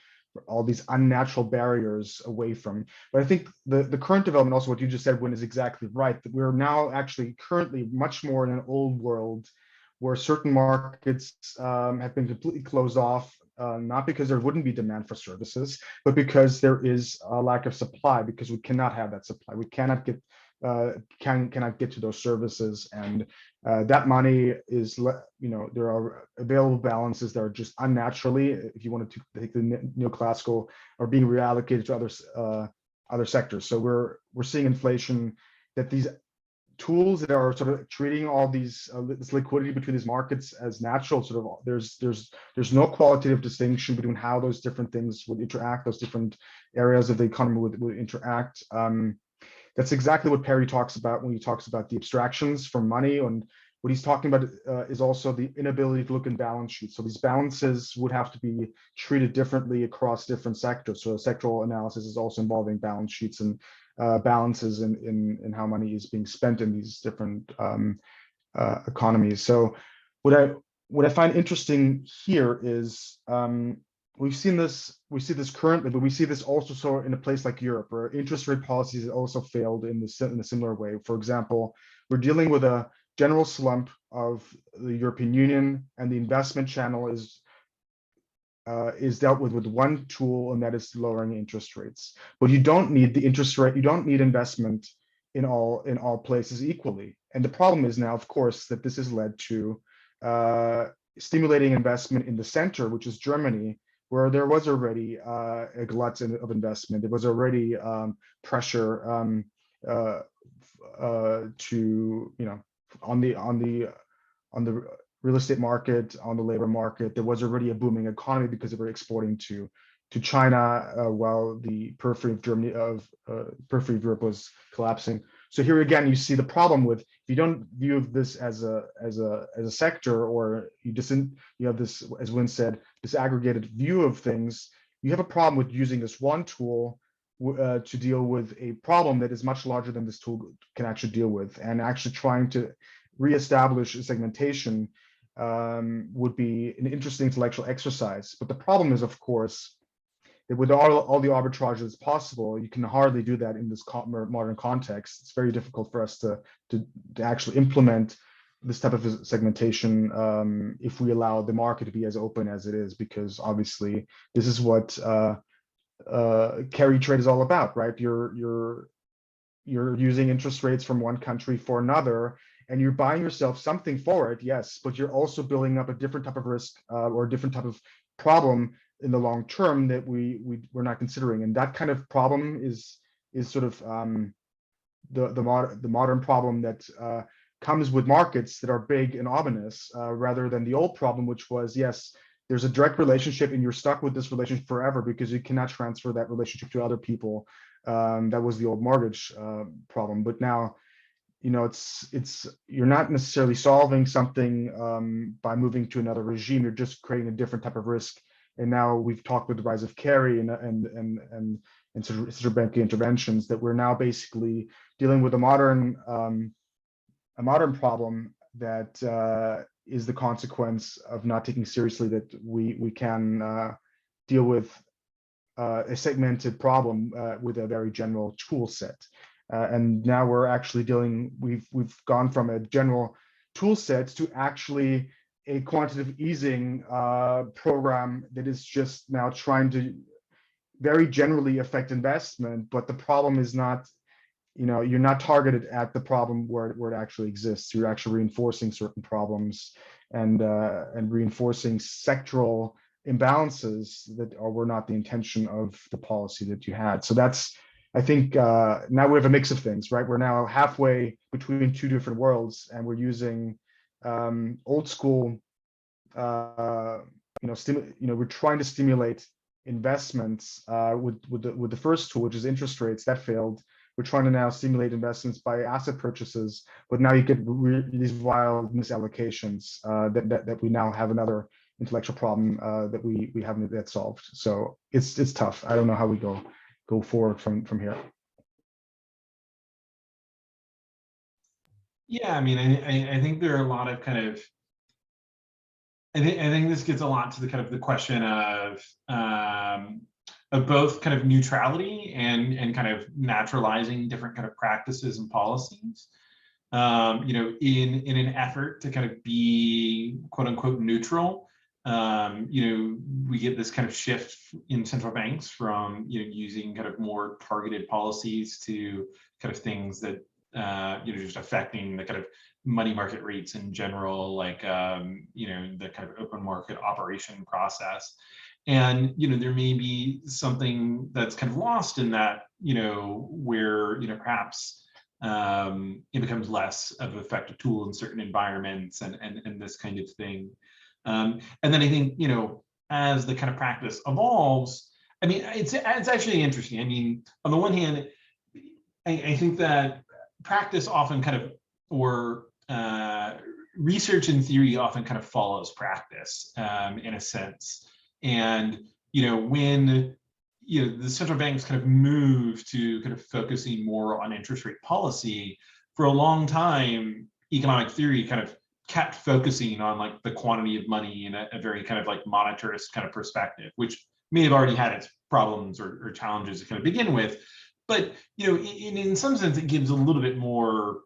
all these unnatural barriers away from. But I think the current development, also what you just said, Win, is exactly right. That we're now actually currently much more in an old world where certain markets have been completely closed off. Not because there wouldn't be demand for services, but because there is a lack of supply, because we cannot have that supply. We cannot get cannot get to those services, and that money is, there are available balances that are just unnaturally, if you wanted to take the neoclassical, are being reallocated to other sectors. So we're seeing inflation, that these tools that are sort of treating all these this liquidity between these markets as natural, sort of there's no qualitative distinction between how those different things would interact, those different areas of the economy would interact. That's exactly what Perry talks about when he talks about the abstractions from money. And what he's talking about is also the inability to look in balance sheets. So these balances would have to be treated differently across different sectors. So sectoral analysis is also involving balance sheets and balances in how money is being spent in these different economies. So what I find interesting here is we see this currently, but we see this also so in a place like Europe, where interest rate policies also failed in a similar way. For example, we're dealing with a general slump of the European Union, and the investment channel is dealt with one tool, and that is lowering interest rates. But you don't need the interest rate, you don't need investment in all places equally. And the problem is now, of course, that this has led to stimulating investment in the center, which is Germany, where there was already a glut of investment. There was already pressure to, on the real estate market, on the labor market. There was already a booming economy because they were exporting to China, while the periphery of Germany, periphery of Europe was collapsing. So here again, you see the problem with, if you don't view this as a sector, or you have this, as Wynn said, this aggregated view of things, you have a problem with using this one tool to deal with a problem that is much larger than this tool can actually deal with. And actually trying to reestablish segmentation would be an interesting intellectual exercise. But the problem is, of course, that with all the arbitrage that's possible, you can hardly do that in this modern context. It's very difficult for us to actually implement this type of segmentation if we allow the market to be as open as it is, because obviously this is what carry trade is all about, right? You're using interest rates from one country for another, and you're buying yourself something for it, yes, but you're also building up a different type of risk or a different type of problem in the long term that we're not considering. And that kind of problem is sort of the modern problem that comes with markets that are big and ominous, rather than the old problem, which was, yes, there's a direct relationship, and you're stuck with this relationship forever because you cannot transfer that relationship to other people. That was the old mortgage problem. But now, it's you're not necessarily solving something by moving to another regime. You're just creating a different type of risk. And now we've talked with the rise of carry and central banking interventions that we're now basically dealing with a modern problem that is the consequence of not taking seriously that we can deal with a segmented problem with a very general tool set. And now we're actually we've gone from a general tool set to actually a quantitative easing program that is just now trying to very generally affect investment. But the problem is not, you're not targeted at the problem where it actually exists. You're actually reinforcing certain problems and reinforcing sectoral imbalances that were not the intention of the policy that you had. So that's, I think now we have a mix of things, right? We're now halfway between two different worlds, and we're using old school, we're trying to stimulate investments with the first tool, which is interest rates. That failed. We're trying to now stimulate investments by asset purchases, but now you get these wild misallocations that we now have another intellectual problem that we haven't yet solved. So it's tough. I don't know how we go forward from here. Yeah, I mean, I think there are a lot of kind of, I think this gets a lot to the kind of the question of both kind of neutrality and kind of naturalizing different kind of practices and policies. In an effort to kind of be quote unquote neutral, we get this kind of shift in central banks from using kind of more targeted policies to kind of things that just affecting the kind of money market rates in general, like the kind of open market operation process. And there may be something that's kind of lost in that, where perhaps it becomes less of an effective tool in certain environments and this kind of thing. And then I think as the kind of practice evolves, I mean, it's actually interesting. I mean, on the one hand, I think that practice often kind of, or research and theory often kind of follows practice in a sense. And when the central banks kind of move to kind of focusing more on interest rate policy, for a long time, economic theory kind of kept focusing on like the quantity of money in a very kind of like monetarist kind of perspective, which may have already had its problems or challenges to kind of begin with. But in some sense, it gives a little bit more.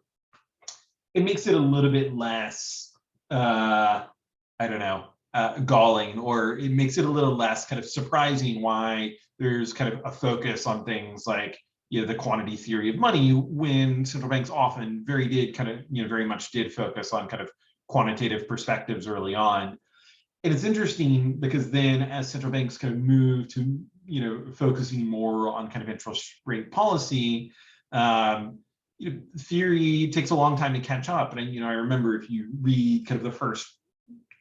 It makes it a little bit less, I don't know, galling, or it makes it a little less kind of surprising why there's kind of a focus on things like the quantity theory of money, when central banks often very much did focus on kind of quantitative perspectives early on. And it's interesting because then as central banks kind of move to focusing more on kind of interest rate policy, theory takes a long time to catch up. And I remember if you read kind of the first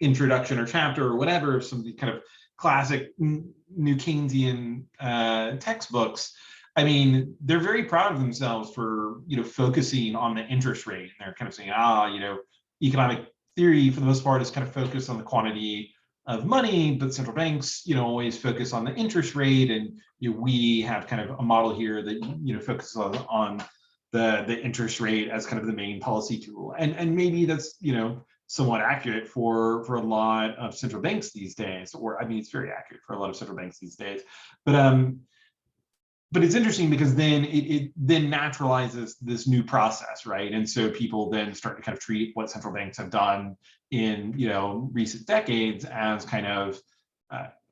introduction or chapter or whatever of some of the kind of classic New Keynesian textbooks, I mean, they're very proud of themselves for focusing on the interest rate, and they're kind of saying, economic theory for the most part is kind of focused on the quantity of money, but central banks always focus on the interest rate, and we have kind of a model here that focuses on the interest rate as kind of the main policy tool. And maybe that's somewhat accurate for a lot of central banks these days, or I mean, it's very accurate for a lot of central banks these days. But it's interesting because then it then naturalizes this new process, right? And so people then start to kind of treat what central banks have done in recent decades as kind of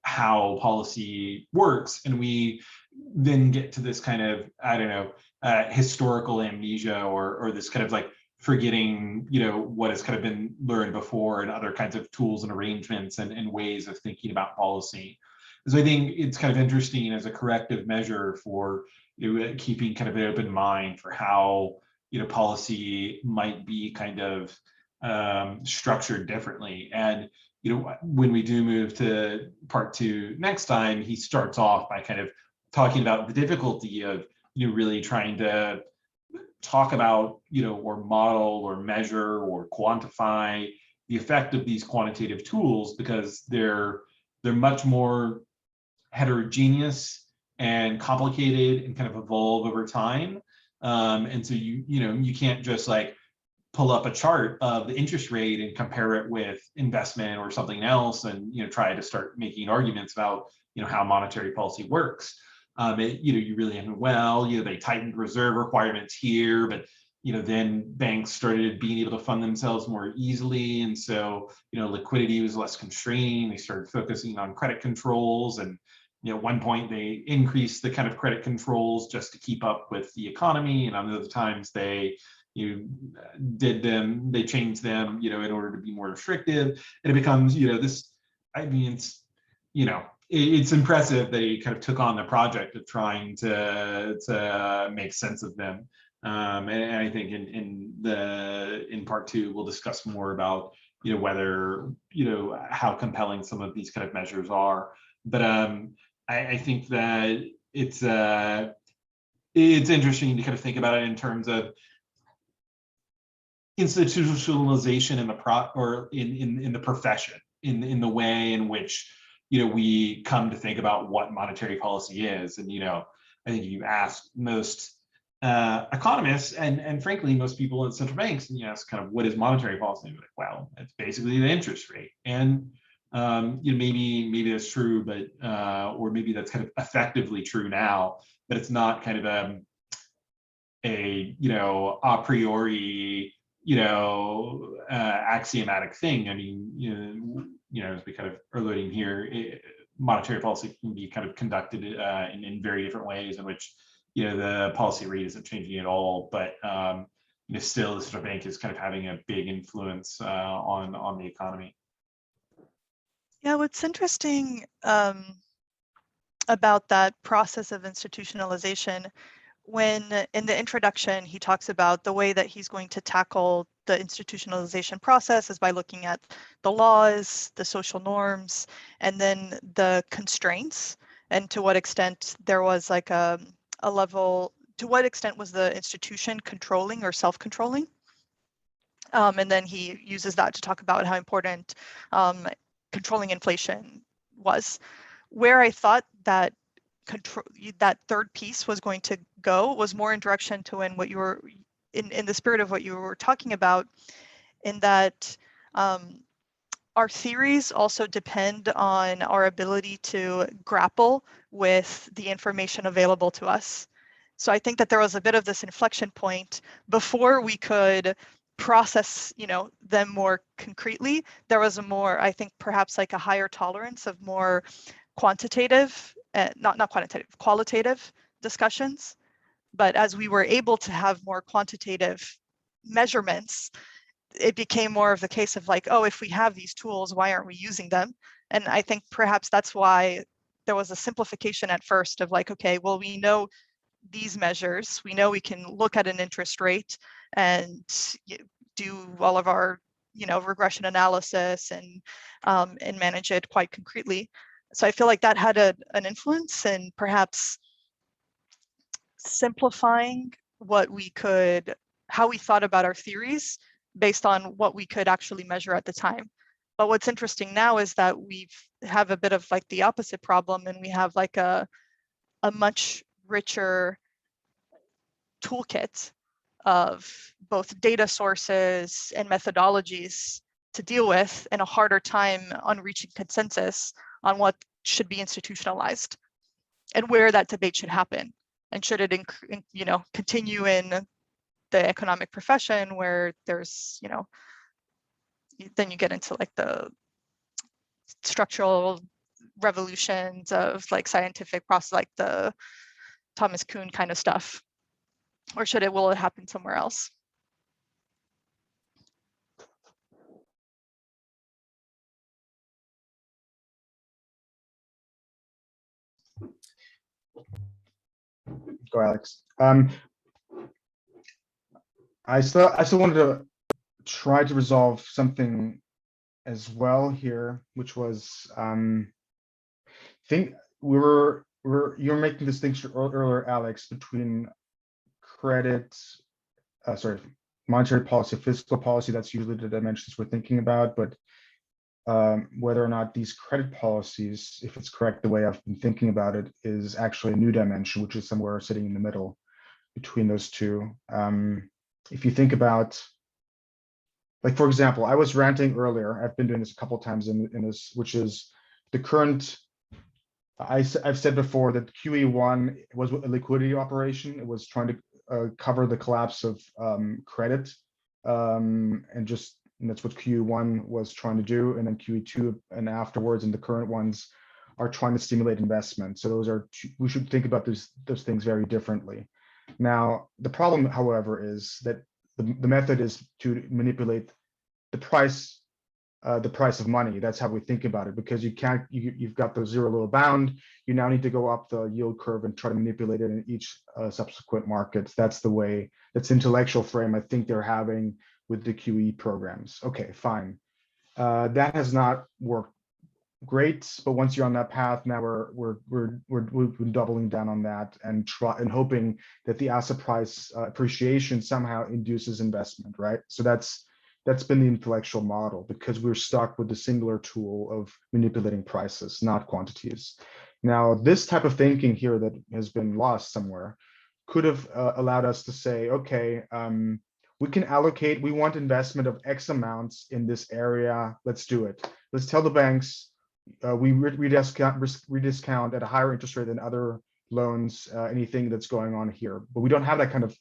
how policy works, and we then get to this kind of historical amnesia or this kind of like forgetting what has kind of been learned before and other kinds of tools and arrangements and ways of thinking about policy. So I think it's kind of interesting as a corrective measure for keeping kind of an open mind for how policy might be kind of structured differently. And when we do move to part 2 next time, he starts off by kind of talking about the difficulty of really trying to talk about or model or measure or quantify the effect of these quantitative tools, because they're much more heterogeneous and complicated and kind of evolve over time. And so you can't just like pull up a chart of the interest rate and compare it with investment or something else and try to start making arguments about how monetary policy works. You really have, they tightened reserve requirements here, but then banks started being able to fund themselves more easily, and so liquidity was less constraining. They started focusing on credit controls, and at one point they increased the kind of credit controls just to keep up with the economy, and on other times they they changed them in order to be more restrictive, and it becomes this, I mean, it's impressive they kind of took on the project of trying to make sense of them. And I think in part 2 we'll discuss more about whether how compelling some of these kind of measures are. But I think that it's interesting to kind of think about it in terms of institutionalization in the profession, in the way in which we come to think about what monetary policy is. And I think if you ask most economists and frankly most people in central banks, and you ask kind of what is monetary policy, like, well, it's basically the interest rate. And maybe that's true, but or maybe that's kind of effectively true now, but it's not kind of a priori axiomatic thing. I mean, as we kind of are alluding here, monetary policy can be kind of conducted in very different ways in which the policy rate isn't changing at all, but still the central bank is kind of having a big influence on the economy. Yeah, what's interesting about that process of institutionalization, when in the introduction he talks about the way that he's going to tackle the institutionalization process is by looking at the laws, the social norms, and then the constraints, and to what extent there was like a level, to what extent was the institution controlling or self-controlling. And then he uses that to talk about how important controlling inflation was. Where I thought that that third piece was going to go was more in direction to what you were in the spirit of what you were talking about, in that our theories also depend on our ability to grapple with the information available to us. So I think that there was a bit of this inflection point before we could process them more concretely. There was a more, I think perhaps like a higher tolerance of more quantitative, not quantitative, qualitative discussions. But as we were able to have more quantitative measurements, it became more of the case of like, oh, if we have these tools, why aren't we using them? And I think perhaps that's why there was a simplification at first of like, okay, well, we know these measures, we know we can look at an interest rate and do all of our regression analysis and manage it quite concretely. So I feel like that had an influence in perhaps simplifying how we thought about our theories based on what we could actually measure at the time. But what's interesting now is that we have a bit of like the opposite problem, and we have like a much richer toolkit of both data sources and methodologies to deal with, and a harder time on reaching consensus on what should be institutionalized and where that debate should happen. And should it continue in the economic profession, where there's then you get into like the structural revolutions of like scientific process, like the Thomas Kuhn kind of stuff, or will it happen somewhere else? Go, Alex. I still wanted to try to resolve something as well here, which was think you're making distinction earlier, Alex, between credit, sorry, monetary policy, fiscal policy. That's usually the dimensions we're thinking about, but whether or not these credit policies, if it's correct, the way I've been thinking about it, is actually a new dimension, which is somewhere sitting in the middle between those two. If you think about, like, for example, I was ranting earlier, I've been doing this a couple of times in this, which is the current, I've said before that QE1 was a liquidity operation. It was trying to cover the collapse of credit, and that's what QE1 was trying to do. And then QE2 and afterwards, and the current ones are trying to stimulate investment. So those are we should think about those things very differently. Now, the problem, however, is that the method is to manipulate the price of money. That's how we think about it, because you've got the zero lower bound. You now need to go up the yield curve and try to manipulate it in each subsequent market. That's the way, that's the intellectual frame I think they're having with the QE programs. Okay, fine. That has not worked great, but once you're on that path, now we've been doubling down on that and hoping that the asset price appreciation somehow induces investment, right? So that's been the intellectual model, because we're stuck with the singular tool of manipulating prices, not quantities. Now, this type of thinking here that has been lost somewhere could have allowed us to say, okay, we can allocate, we want investment of X amounts in this area. Let's do it. Let's tell the banks we rediscount at a higher interest rate than other loans, anything that's going on here. But we don't have that kind of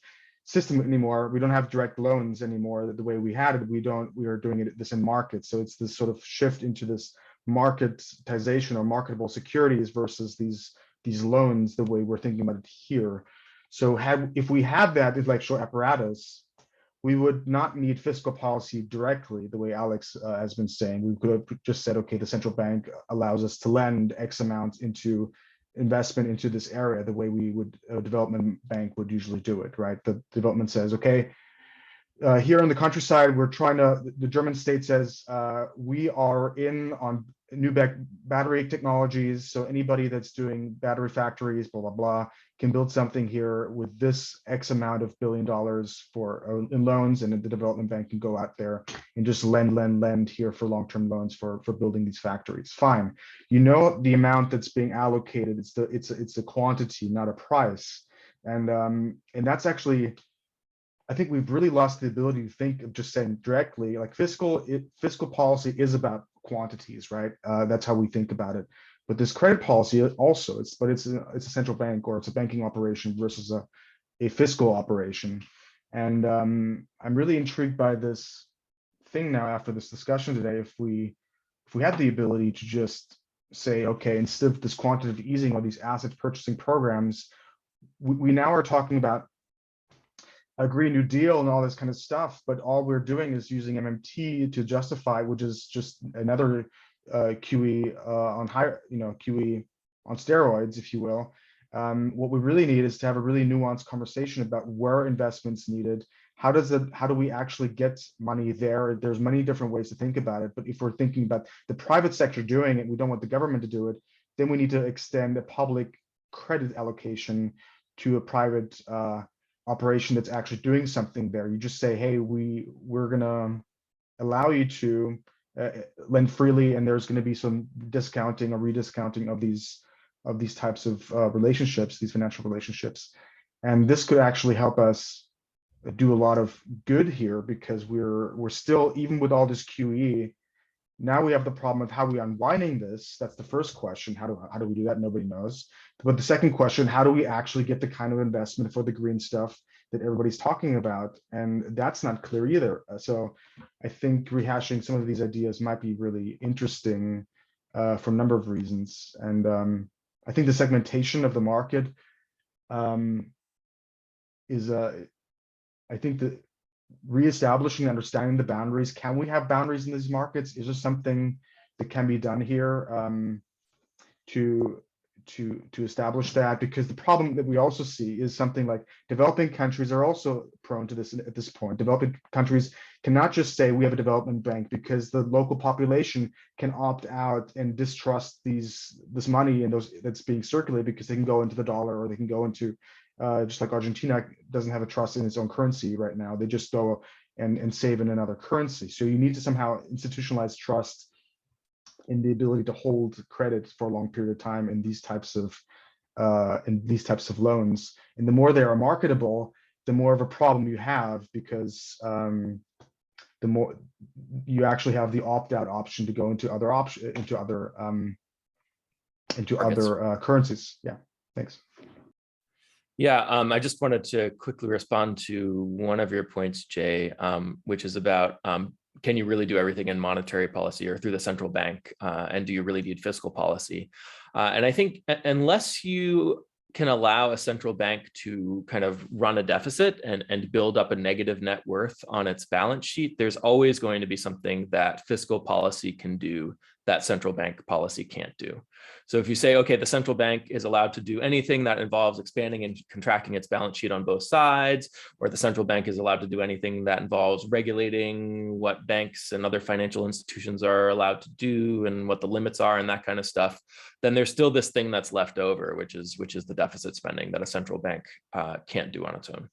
system anymore. We don't have direct loans anymore the way we had it. We are doing it this in markets. So it's this sort of shift into this marketization or marketable securities versus these loans, the way we're thinking about it here. So if we had that intellectual apparatus, we would not need fiscal policy directly, the way Alex has been saying. We could have just said, okay, the central bank allows us to lend X amount into investment into this area, the way we would, a development bank would usually do it, right? The development says, okay, here in the countryside, the German state says, we are in on new battery technologies. So anybody that's doing battery factories, blah, blah, blah, can build something here with this X amount of $1 billion in loans. And the development bank can go out there and just lend here for long-term loans for building these factories. Fine. You know, the amount that's being allocated, it's a quantity, not a price. And that's actually, I think we've really lost the ability to think of just saying directly, like fiscal policy is about quantities, right? That's how we think about it. But this credit policy also, it's a central bank, or it's a banking operation versus a fiscal operation. And I'm really intrigued by this thing now after this discussion today. If we had the ability to just say, okay, instead of this quantitative easing or these asset purchasing programs, we now are talking about a Green New Deal and all this kind of stuff, but all we're doing is using MMT to justify, which is just another QE on higher, QE on steroids, if you will. What we really need is to have a really nuanced conversation about where investment's needed. How do we actually get money there? There's many different ways to think about it, but if we're thinking about the private sector doing it, we don't want the government to do it, then we need to extend a public credit allocation to a private operation that's actually doing something there. You just say, hey, we're gonna allow you to lend freely, and there's going to be some discounting or rediscounting of these types of relationships, these financial relationships. And this could actually help us do a lot of good here, because we're still, even with all this QE, now we have the problem of how we unwinding this. That's the first question. How do we do that? Nobody knows. But the second question, how do we actually get the kind of investment for the green stuff that everybody's talking about? And that's not clear either. So I think rehashing some of these ideas might be really interesting for a number of reasons. And I think the segmentation of the market is, I think that reestablishing, understanding the boundaries. Can we have boundaries in these markets? Is there something that can be done here to to establish that, because the problem that we also see is something like developing countries are also prone to this at this point. Developing countries cannot just say we have a development bank, because the local population can opt out and distrust this money and those that's being circulated, because they can go into the dollar, or they can go into just like Argentina doesn't have a trust in its own currency right now. They just go and save in another currency. So you need to somehow institutionalize trust in the ability to hold credit for a long period of time in these types of loans. And the more they are marketable, the more of a problem you have, because the more you actually have the opt-out option to go into other currencies. Yeah, thanks. Yeah, I just wanted to quickly respond to one of your points, Jay, which is about can you really do everything in monetary policy or through the central bank? And do you really need fiscal policy? And I think unless you can allow a central bank to kind of run a deficit and build up a negative net worth on its balance sheet, there's always going to be something that fiscal policy can do that central bank policy can't do. So if you say, okay, the central bank is allowed to do anything that involves expanding and contracting its balance sheet on both sides, or the central bank is allowed to do anything that involves regulating what banks and other financial institutions are allowed to do and what the limits are and that kind of stuff, then there's still this thing that's left over, which is the deficit spending that a central bank can't do on its own.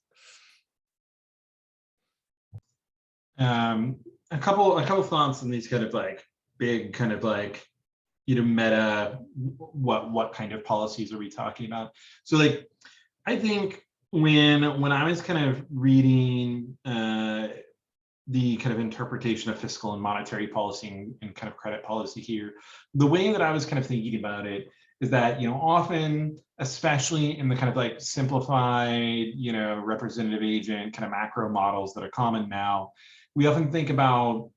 A couple thoughts on these kind of like big kind of like, you know, meta, what kind of policies are we talking about? So like, I think when I was kind of reading the kind of interpretation of fiscal and monetary policy and kind of credit policy here, the way that I was kind of thinking about it is that, you know, often, especially in the kind of like simplified, you know, representative agent kind of macro models that are common now, we often think about,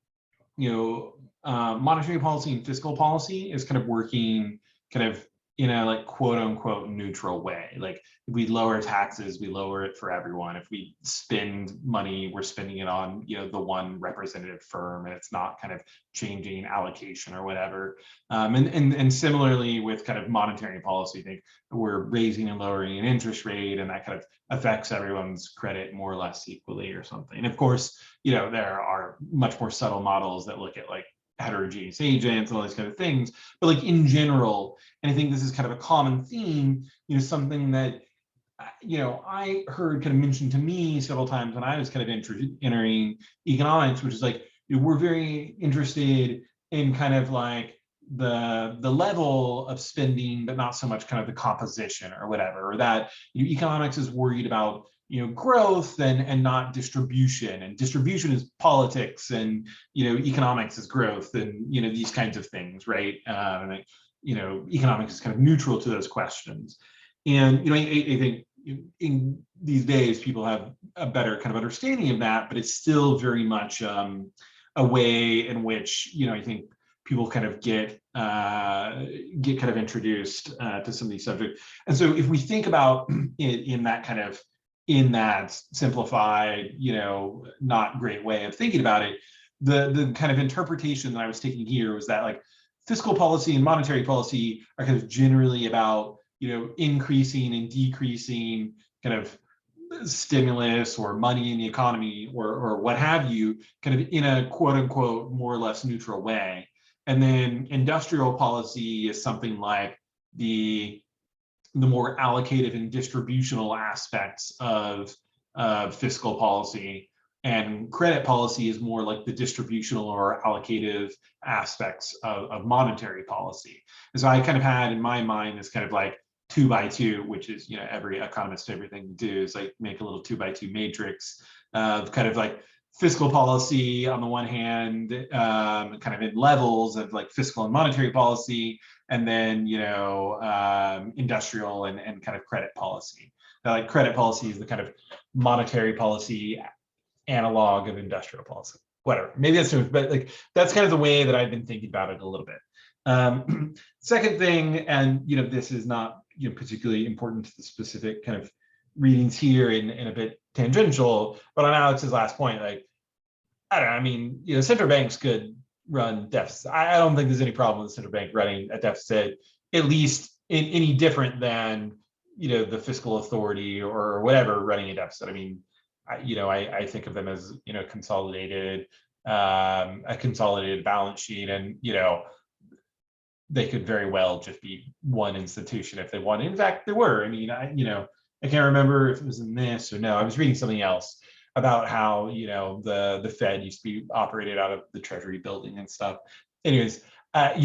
you know, monetary policy and fiscal policy is kind of working kind of in a like quote unquote neutral way. Like if we lower taxes, we lower it for everyone. If we spend money, we're spending it on, you know, the one representative firm, and it's not kind of changing allocation or whatever. And similarly with kind of monetary policy, I think we're raising and lowering an interest rate, and that kind of affects everyone's credit more or less equally or something. And of course, you know, there are much more subtle models that look at like heterogeneous agents and all these kind of things, but like in general, and I think this is kind of a common theme, you know, something that, you know, I heard kind of mentioned to me several times when I was kind of entering economics, which is like, you know, we're very interested in kind of like the level of spending, but not so much kind of the composition or whatever, or that, you know, economics is worried about, you know, growth and not distribution, and distribution is politics, and, you know, economics is growth, and, you know, these kinds of things, right? And you know, economics is kind of neutral to those questions. And, you know, I think in these days people have a better kind of understanding of that, but it's still very much a way in which, you know, I think people kind of get kind of introduced to some of these subjects. And so if we think about it in that simplified, you know, not great way of thinking about it, the kind of interpretation that I was taking here was that like fiscal policy and monetary policy are kind of generally about, you know, increasing and decreasing kind of stimulus or money in the economy or what have you, kind of in a quote unquote more or less neutral way. And then industrial policy is something like the more allocative and distributional aspects of fiscal policy, and credit policy is more like the distributional or allocative aspects of monetary policy. And so I kind of had in my mind this kind of like 2x2, which is, you know, every economist's favorite thing to do is like make a little 2x2 matrix of kind of like fiscal policy on the one hand, kind of in levels of like fiscal and monetary policy, and then, you know, industrial and kind of credit policy. Now, like credit policy is the kind of monetary policy analog of industrial policy, whatever. Maybe that's too much, but like that's kind of the way that I've been thinking about it a little bit. Second thing, and, you know, this is not, you know, particularly important to the specific kind of readings here and a bit tangential, but on Alex's last point, like, I don't know, I mean, you know, central banks could run deficits. I don't think there's any problem with the central bank running a deficit, at least any different than, the fiscal authority or whatever running a deficit. I mean, I think of them as, consolidated, a consolidated balance sheet, and, they could very well just be one institution if they wanted. In fact, there were. I mean, I can't remember if it was in this or no. I was reading something else about how, the Fed used to be operated out of the Treasury building and stuff. Anyways, to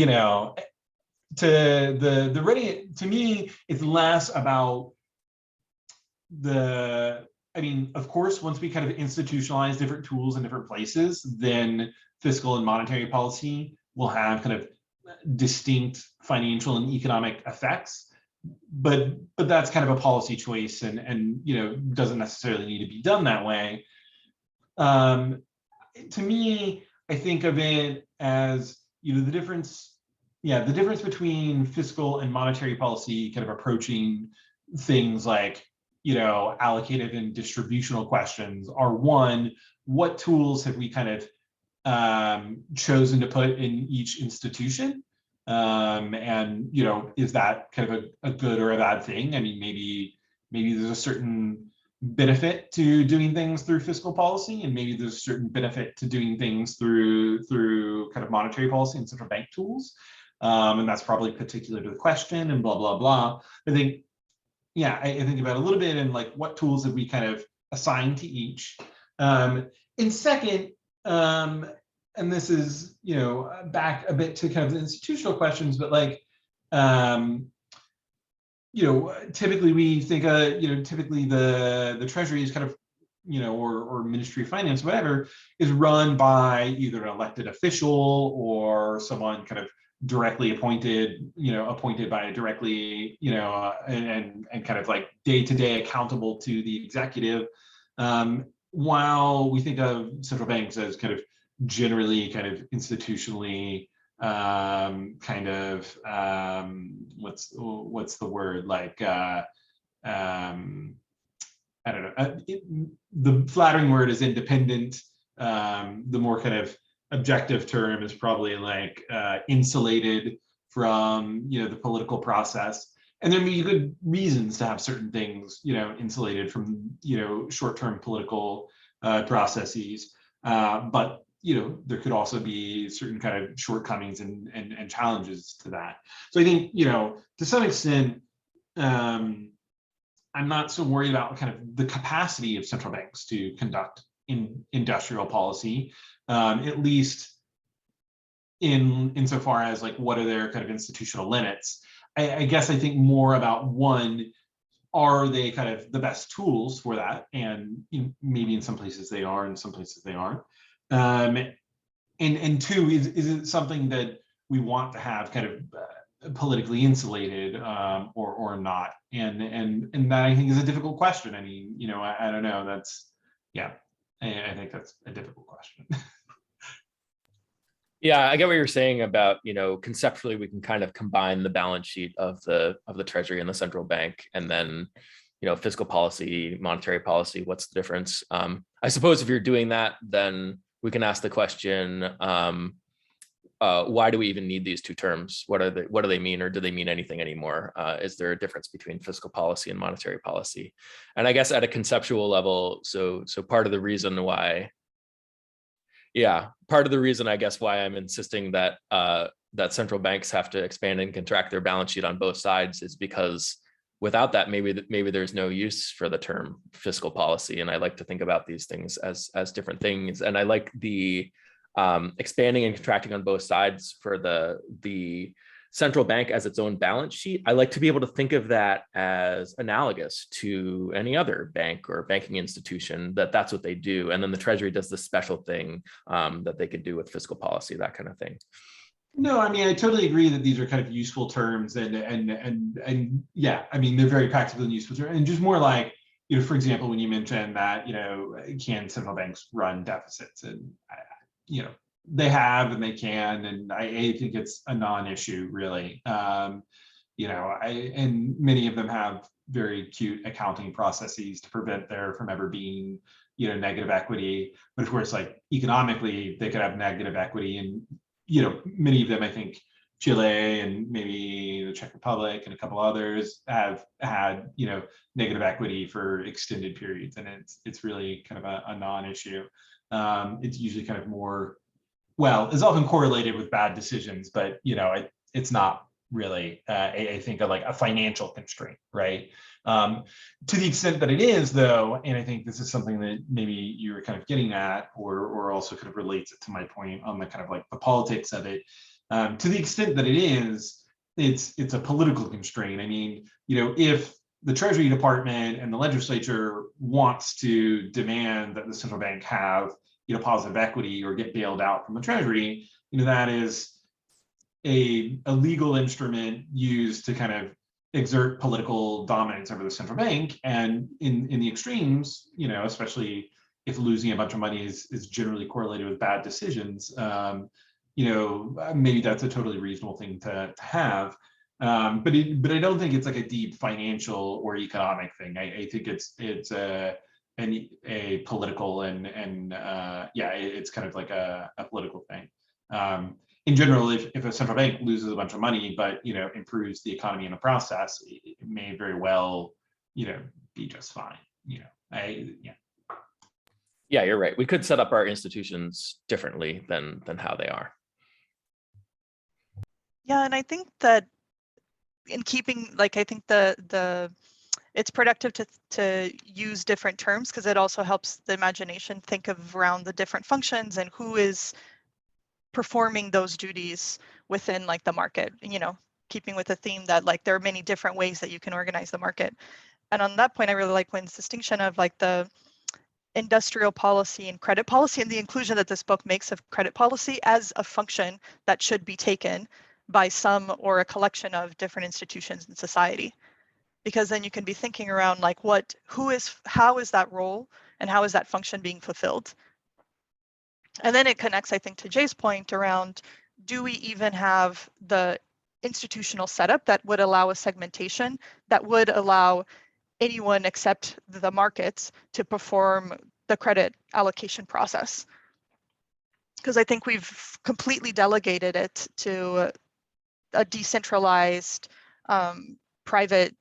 me, it's less about of course, once we kind of institutionalize different tools in different places, then fiscal and monetary policy will have kind of distinct financial and economic effects. But that's kind of a policy choice, and doesn't necessarily need to be done that way. To me, I think of it as, the difference between fiscal and monetary policy kind of approaching things like, allocative and distributional questions are, one, what tools have we kind of chosen to put in each institution? And, is that kind of a good or a bad thing? I mean, maybe there's a certain benefit to doing things through fiscal policy, and maybe there's a certain benefit to doing things through kind of monetary policy and central bank tools. And that's probably particular to the question, and blah, blah, blah. I think, I think about a little bit, and like, what tools have we kind of assigned to each? And second, and this is, back a bit to kind of the institutional questions, but like, typically we think, typically the Treasury is kind of, or Ministry of Finance, whatever, is run by either an elected official or someone kind of directly appointed, appointed by directly, and kind of like day-to-day accountable to the executive. While we think of central banks as kind of generally kind of institutionally kind of what's the word, like I don't know, the flattering word is independent. The more kind of objective term is probably like insulated from the political process. And there may be good reasons to have certain things insulated from short-term political processes, but there could also be certain kind of shortcomings and challenges to that. So I think to some extent, I'm not so worried about kind of the capacity of central banks to conduct industrial policy, at least insofar as like, what are their kind of institutional limits. I guess I think more about, one, are they kind of the best tools for that? And maybe in some places they are, in some places they aren't. And two, is it something that we want to have kind of politically insulated, or not? And that, I think, is a difficult question. I mean, I don't know. That's, I think that's a difficult question. Yeah, I get what you're saying about, conceptually we can kind of combine the balance sheet of the Treasury and the central bank, and then, fiscal policy, monetary policy, what's the difference? I suppose if you're doing that, then we can ask the question, why do we even need these two terms? What do they mean, or do they mean anything anymore? Is there a difference between fiscal policy and monetary policy? And I guess at a conceptual level, so part of the reason why, I guess why I'm insisting that that central banks have to expand and contract their balance sheet on both sides is because without that, maybe there's no use for the term fiscal policy. And I like to think about these things as different things. And I like the expanding and contracting on both sides for the central bank as its own balance sheet. I like to be able to think of that as analogous to any other bank or banking institution, that's what they do. And then the Treasury does this special thing that they could do with fiscal policy, that kind of thing. No, I mean, I totally agree that these are kind of useful terms, and yeah, I mean, they're very practical and useful terms. And just more like, for example, when you mentioned that, can central banks run deficits? And they have, and they can, and I think it's a non-issue, really. And many of them have very cute accounting processes to prevent there from ever being negative equity. But of course, like, economically, they could have negative equity, and many of them, I think, Chile and maybe the Czech Republic and a couple others have had, negative equity for extended periods, and it's really kind of a non-issue. It's usually kind of more, well, it's often correlated with bad decisions, but it's not really, I think, like a financial constraint, right? To the extent that it is, though, and I think this is something that maybe you were kind of getting at, or also kind of relates it to my point on the kind of like the politics of it. To the extent that it is, it's a political constraint. I mean, if the Treasury Department and the legislature wants to demand that the central bank have, positive equity or get bailed out from the Treasury, that is a legal instrument used to kind of exert political dominance over the central bank. And in the extremes, especially if losing a bunch of money is generally correlated with bad decisions, maybe that's a totally reasonable thing to have. But I don't think it's like a deep financial or economic thing. I think it's a political and it's kind of like a political thing. In general, if a central bank loses a bunch of money, but improves the economy in the process, it may very well be just fine. Yeah, you're right. We could set up our institutions differently than how they are. Yeah, and I think that in keeping, like, I think it's productive to use different terms, because it also helps the imagination think of around the different functions and who is performing those duties within like the market, keeping with the theme that like there are many different ways that you can organize the market. And on that point, I really like Wynn's distinction of like the industrial policy and credit policy, and the inclusion that this book makes of credit policy as a function that should be taken by some or a collection of different institutions in society. Because then you can be thinking around like how is that role and how is that function being fulfilled? And then it connects, I think, to Jay's point around, do we even have the institutional setup that would allow a segmentation that would allow anyone except the markets to perform the credit allocation process? Because I think we've completely delegated it to a decentralized private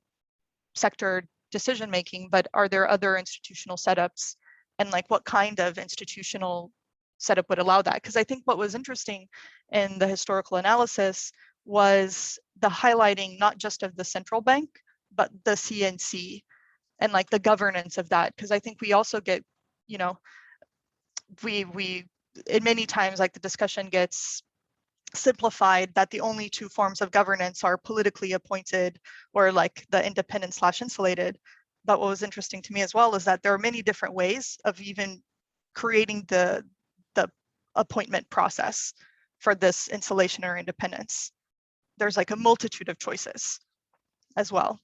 sector decision making, but are there other institutional setups, and like what kind of institutional setup would allow that? Because I think what was interesting in the historical analysis was the highlighting not just of the central bank, but the CNC and like the governance of that. Because I think we also get, we in many times like the discussion gets simplified that the only two forms of governance are politically appointed or like the independent / insulated. But what was interesting to me as well is that there are many different ways of even creating the appointment process for this insulation or independence. There's like a multitude of choices as well.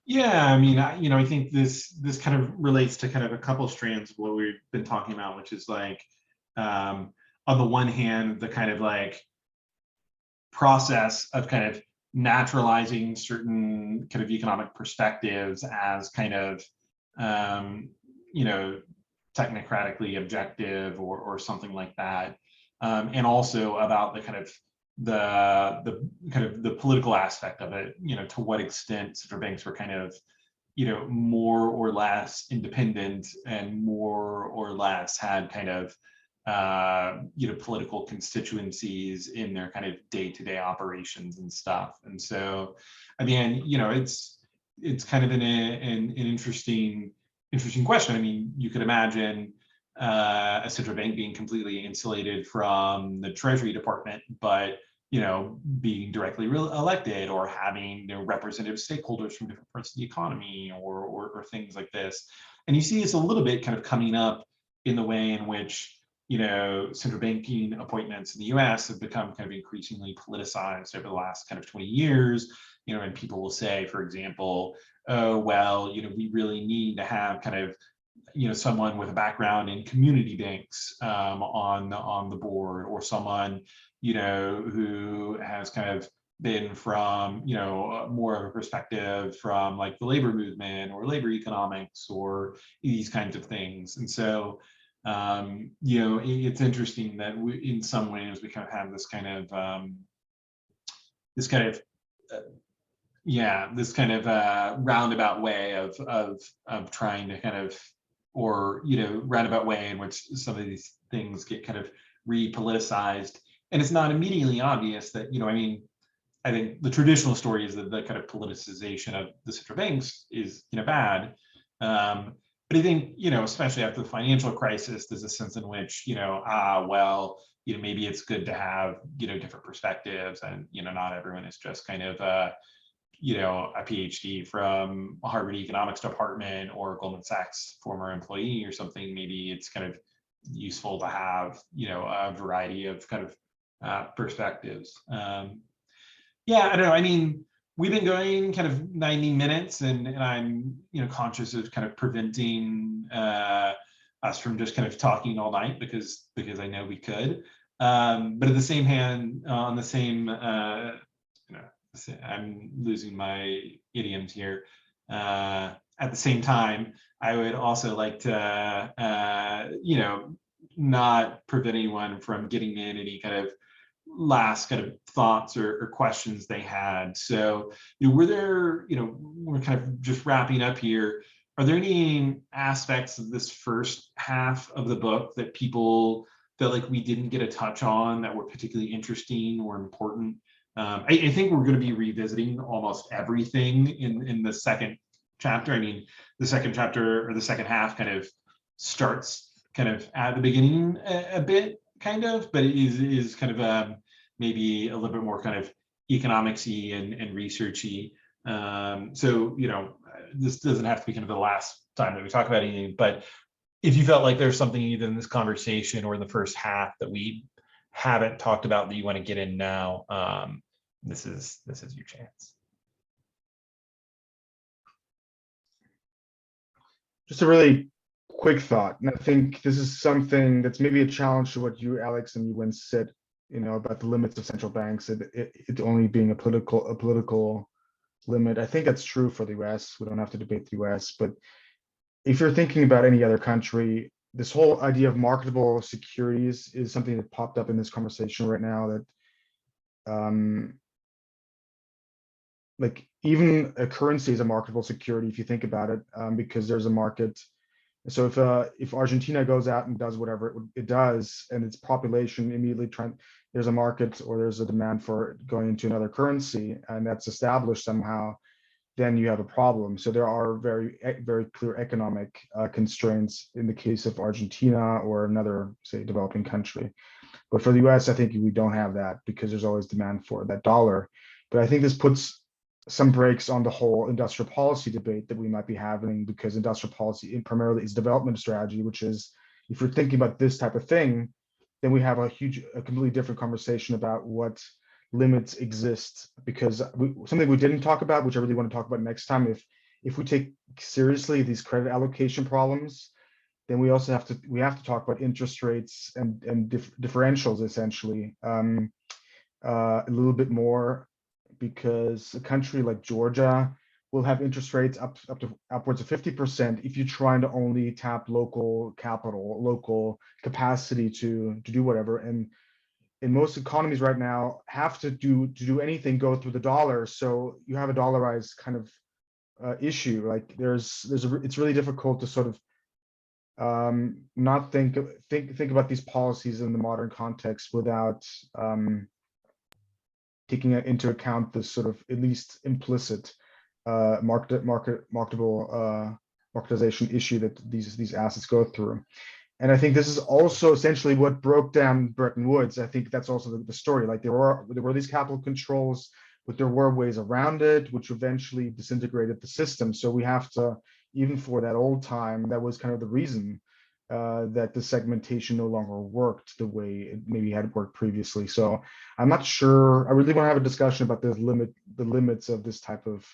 Yeah, I mean, I think this kind of relates to kind of a couple strands of what we've been talking about, which is like, on the one hand, the kind of like process of kind of naturalizing certain kind of economic perspectives as kind of, technocratically objective or something like that, and also about the kind of the political aspect of it, to what extent central banks were kind of, more or less independent and more or less had kind of, political constituencies in their kind of day-to-day operations and stuff. And so, I mean, it's kind of an interesting question. I mean, you could imagine a central bank being completely insulated from the Treasury Department, but being directly elected or having representative stakeholders from different parts of the economy or things like this. And you see this a little bit kind of coming up in the way in which central banking appointments in the US have become kind of increasingly politicized over the last kind of 20 years. And people will say, for example, oh, well, we really need to have kind of someone with a background in community banks on the board, or someone who has kind of been from more of a perspective from like the labor movement or labor economics or these kinds of things. And so You know, it's interesting that we, in some ways, we kind of have this kind of this kind of roundabout way of trying to kind of, or you know, roundabout way in which some of these things get kind of repoliticized, and it's not immediately obvious that, you know, I mean, I think the traditional story is that the kind of politicization of the central banks is, you know, bad. But I think, you know, especially after the financial crisis, there's a sense in which, you know, well, you know, maybe it's good to have, you know, different perspectives, and, you know, not everyone is just kind of, you know, a PhD from a Harvard economics department or Goldman Sachs former employee or something. Maybe it's kind of useful to have, you know, a variety of kind of perspectives. Yeah, I don't know. I mean, we've been going kind of 90 minutes, and I'm, you know, conscious of kind of preventing us from just kind of talking all night, because I know we could. But at the same hand, on the same, you know, I'm losing my idioms here. At the same time, I would also like to, you know, not prevent anyone from getting in any kind of last kind of thoughts or questions they had. So, you know, were there, you know, we're kind of just wrapping up here. Are there any aspects of this first half of the book that people felt like we didn't get a touch on that were particularly interesting or important? I think we're going to be revisiting almost everything in the second chapter. I mean, the second chapter, or the second half, kind of starts kind of at the beginning a bit, kind of, but it is kind of maybe a little bit more kind of economics-y and researchy. So, you know, this doesn't have to be kind of the last time that we talk about anything, but if you felt like there's something either in this conversation or in the first half that we haven't talked about that you want to get in now, this is your chance. Just a really quick thought, and I think this is something that's maybe a challenge to what you, Alex, and you once said, you know, about the limits of central banks, it only being a political limit. I think that's true for the US. We don't have to debate the US, but if you're thinking about any other country, this whole idea of marketable securities is something that popped up in this conversation right now, that like even a currency is a marketable security if you think about it, because there's a market. So if Argentina goes out and does whatever it does, and its population immediately there's a market, or there's a demand for going into another currency, and that's established somehow, then you have a problem. So there are very clear economic constraints in the case of Argentina or another, say, developing country. But for the US, I think we don't have that, because there's always demand for that dollar. But I think this puts some brakes on the whole industrial policy debate that we might be having, because industrial policy primarily is development strategy, which is, if you're thinking about this type of thing, then we have a completely different conversation about what limits exist. Because something we didn't talk about, which I really want to talk about next time, if we take seriously these credit allocation problems, then we also have to talk about interest rates and differentials, essentially, a little bit more, because a country like Georgia will have interest rates up to upwards of 50% if you're trying to only tap local capital, local capacity to do whatever. And in most economies right now, have to do anything go through the dollar. So you have a dollarized kind of issue. Like it's really difficult to sort of not think about these policies in the modern context without taking into account this sort of at least implicit marketization issue that these assets go through. And I think this is also essentially what broke down Bretton Woods. I think that's also the story. Like there were these capital controls, but there were ways around it, which eventually disintegrated the system. So we have to, even for that old time, that was kind of the reason that the segmentation no longer worked the way it maybe had worked previously. So I'm not sure. I really want to have a discussion about the limits of this type of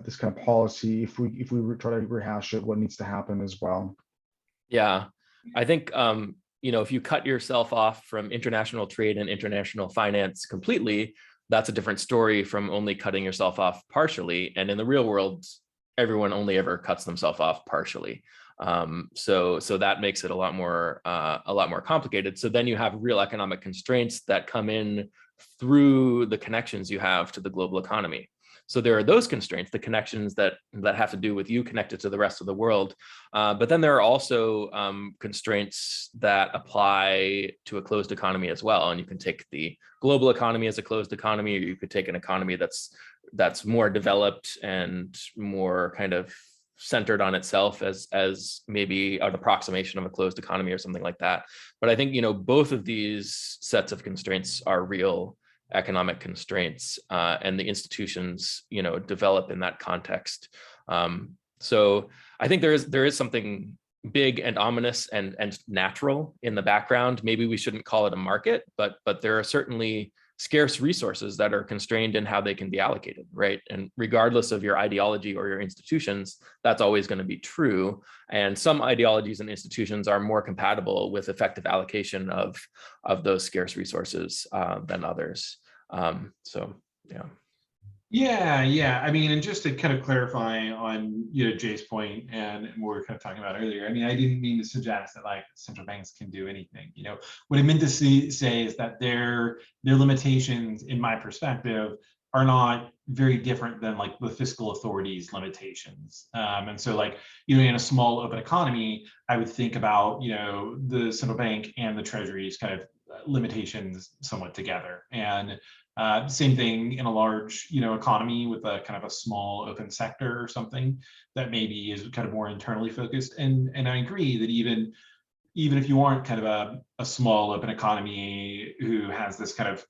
this kind of policy. If we try to rehash it, what needs to happen as well. Yeah, I think you know, if you cut yourself off from international trade and international finance completely, that's a different story from only cutting yourself off partially. And in the real world, everyone only ever cuts themselves off partially. So that makes it a lot more complicated. So then you have real economic constraints that come in through the connections you have to the global economy. So there are those constraints, the connections that have to do with you connected to the rest of the world. But then there are also constraints that apply to a closed economy as well. And you can take the global economy as a closed economy, or you could take an economy that's more developed and more kind of centered on itself as maybe an approximation of a closed economy or something like that. But I think, both of these sets of constraints are real economic constraints, and the institutions, develop in that context. So I think there is something big and ominous and natural in the background. Maybe we shouldn't call it a market, but there are certainly scarce resources that are constrained in how they can be allocated, right? And regardless of your ideology or your institutions, that's always going to be true. And some ideologies and institutions are more compatible with effective allocation of those scarce resources than others. So, yeah. Yeah. I mean, and just to kind of clarify on Jay's point and what we were kind of talking about earlier, I mean, I didn't mean to suggest that like central banks can do anything. What I meant to say is that their limitations, in my perspective, are not very different than like the fiscal authorities' limitations. And so like, in a small open economy, I would think about, the central bank and the treasury's kind of limitations somewhat together. And same thing in a large, economy with a kind of a small open sector or something that maybe is kind of more internally focused. And I agree that even if you aren't kind of a small open economy who has this kind of,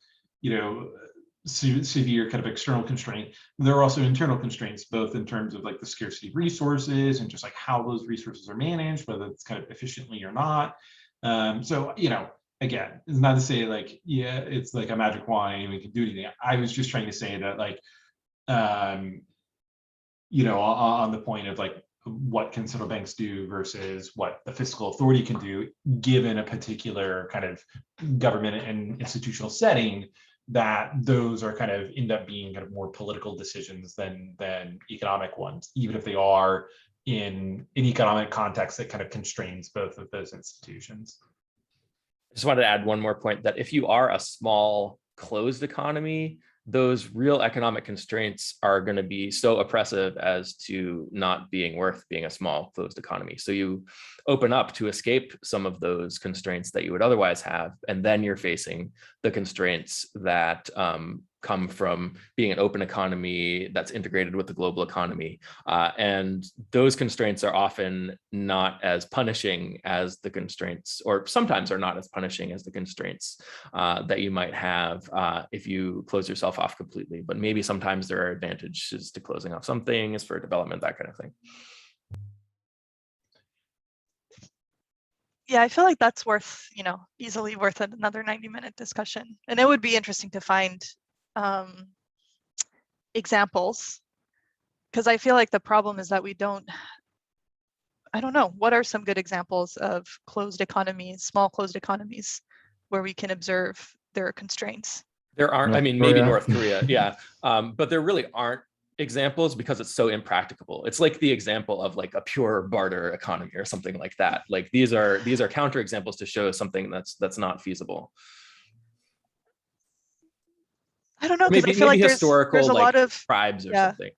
severe kind of external constraint, there are also internal constraints, both in terms of like the scarcity of resources and just like how those resources are managed, whether it's kind of efficiently or not. So, again, it's not to say like, yeah, it's like a magic wand and we can do anything. I was just trying to say that like, on the point of like, what can central banks do versus what the fiscal authority can do, given a particular kind of government and institutional setting, that those are kind of end up being kind of more political decisions than economic ones, even if they are in an economic context that kind of constrains both of those institutions. I just wanted to add one more point, that if you are a small closed economy, those real economic constraints are going to be so oppressive as to not being worth being a small closed economy. So you open up to escape some of those constraints that you would otherwise have, and then you're facing the constraints that come from being an open economy that's integrated with the global economy. And those constraints are often not as punishing as the constraints, or sometimes are not as punishing as the constraints that you might have if you close yourself off completely. But maybe sometimes there are advantages to closing off some things for development, that kind of thing. Yeah, I feel like that's worth, easily worth another 90-minute discussion. And it would be interesting to find examples, because I feel like the problem is that I don't know, what are some good examples of closed economies, small closed economies, where we can observe their constraints? There aren't, North I mean, maybe Korea. North Korea, yeah. But there really aren't examples because it's so impracticable. It's like the example of like a pure barter economy or something like that. Like these are counter examples to show something that's not feasible. I don't know, because I Maybe feel like there's historical a like lot of tribes or something.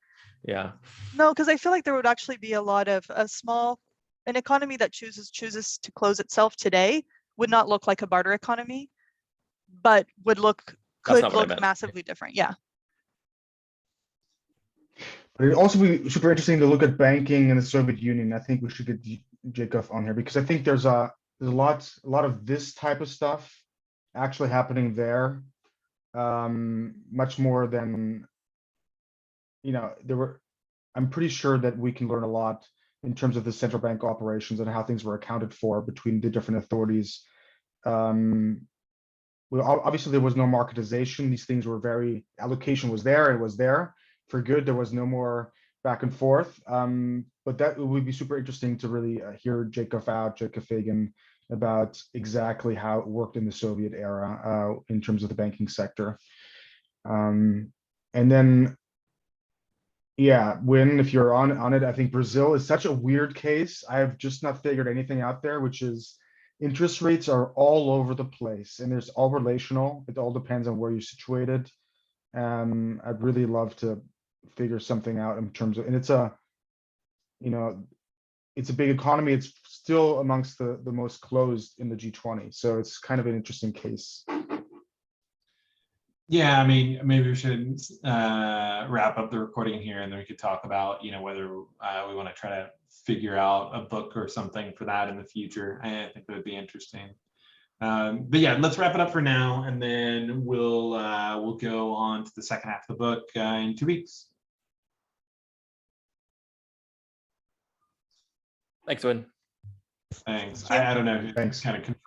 Yeah. No, because I feel like there would actually be a lot of an economy that chooses to close itself today would not look like a barter economy, but could look massively different. Yeah. But it'd also be super interesting to look at banking in the Soviet Union. I think we should get Jacob on here, because I think there's a lot of this type of stuff actually happening there, much more than I'm pretty sure that we can learn a lot in terms of the central bank operations and how things were accounted for between the different authorities. Well, obviously there was no marketization. These things were allocation was there. It was there for good. There was no more back and forth. But that would be super interesting to really hear Jacob Fagan, about exactly how it worked in the Soviet era in terms of the banking sector. And then Yeah, when if you're on it, I think Brazil is such a weird case. I've just not figured anything out there, which is interest rates are all over the place and there's all relational. It all depends on where you're situated. I'd really love to figure something out in terms of, and it's a, you know, it's a big economy. It's still amongst the most closed in the G20. So it's kind of an interesting case. Yeah, I mean, maybe we should wrap up the recording here, and then we could talk about, whether we want to try to figure out a book or something for that in the future. I think that would be interesting. But yeah, let's wrap it up for now, and then we'll go on to the second half of the book in 2 weeks. Thanks, Win. Thanks. Yeah. I don't know who Thanks. kind of controls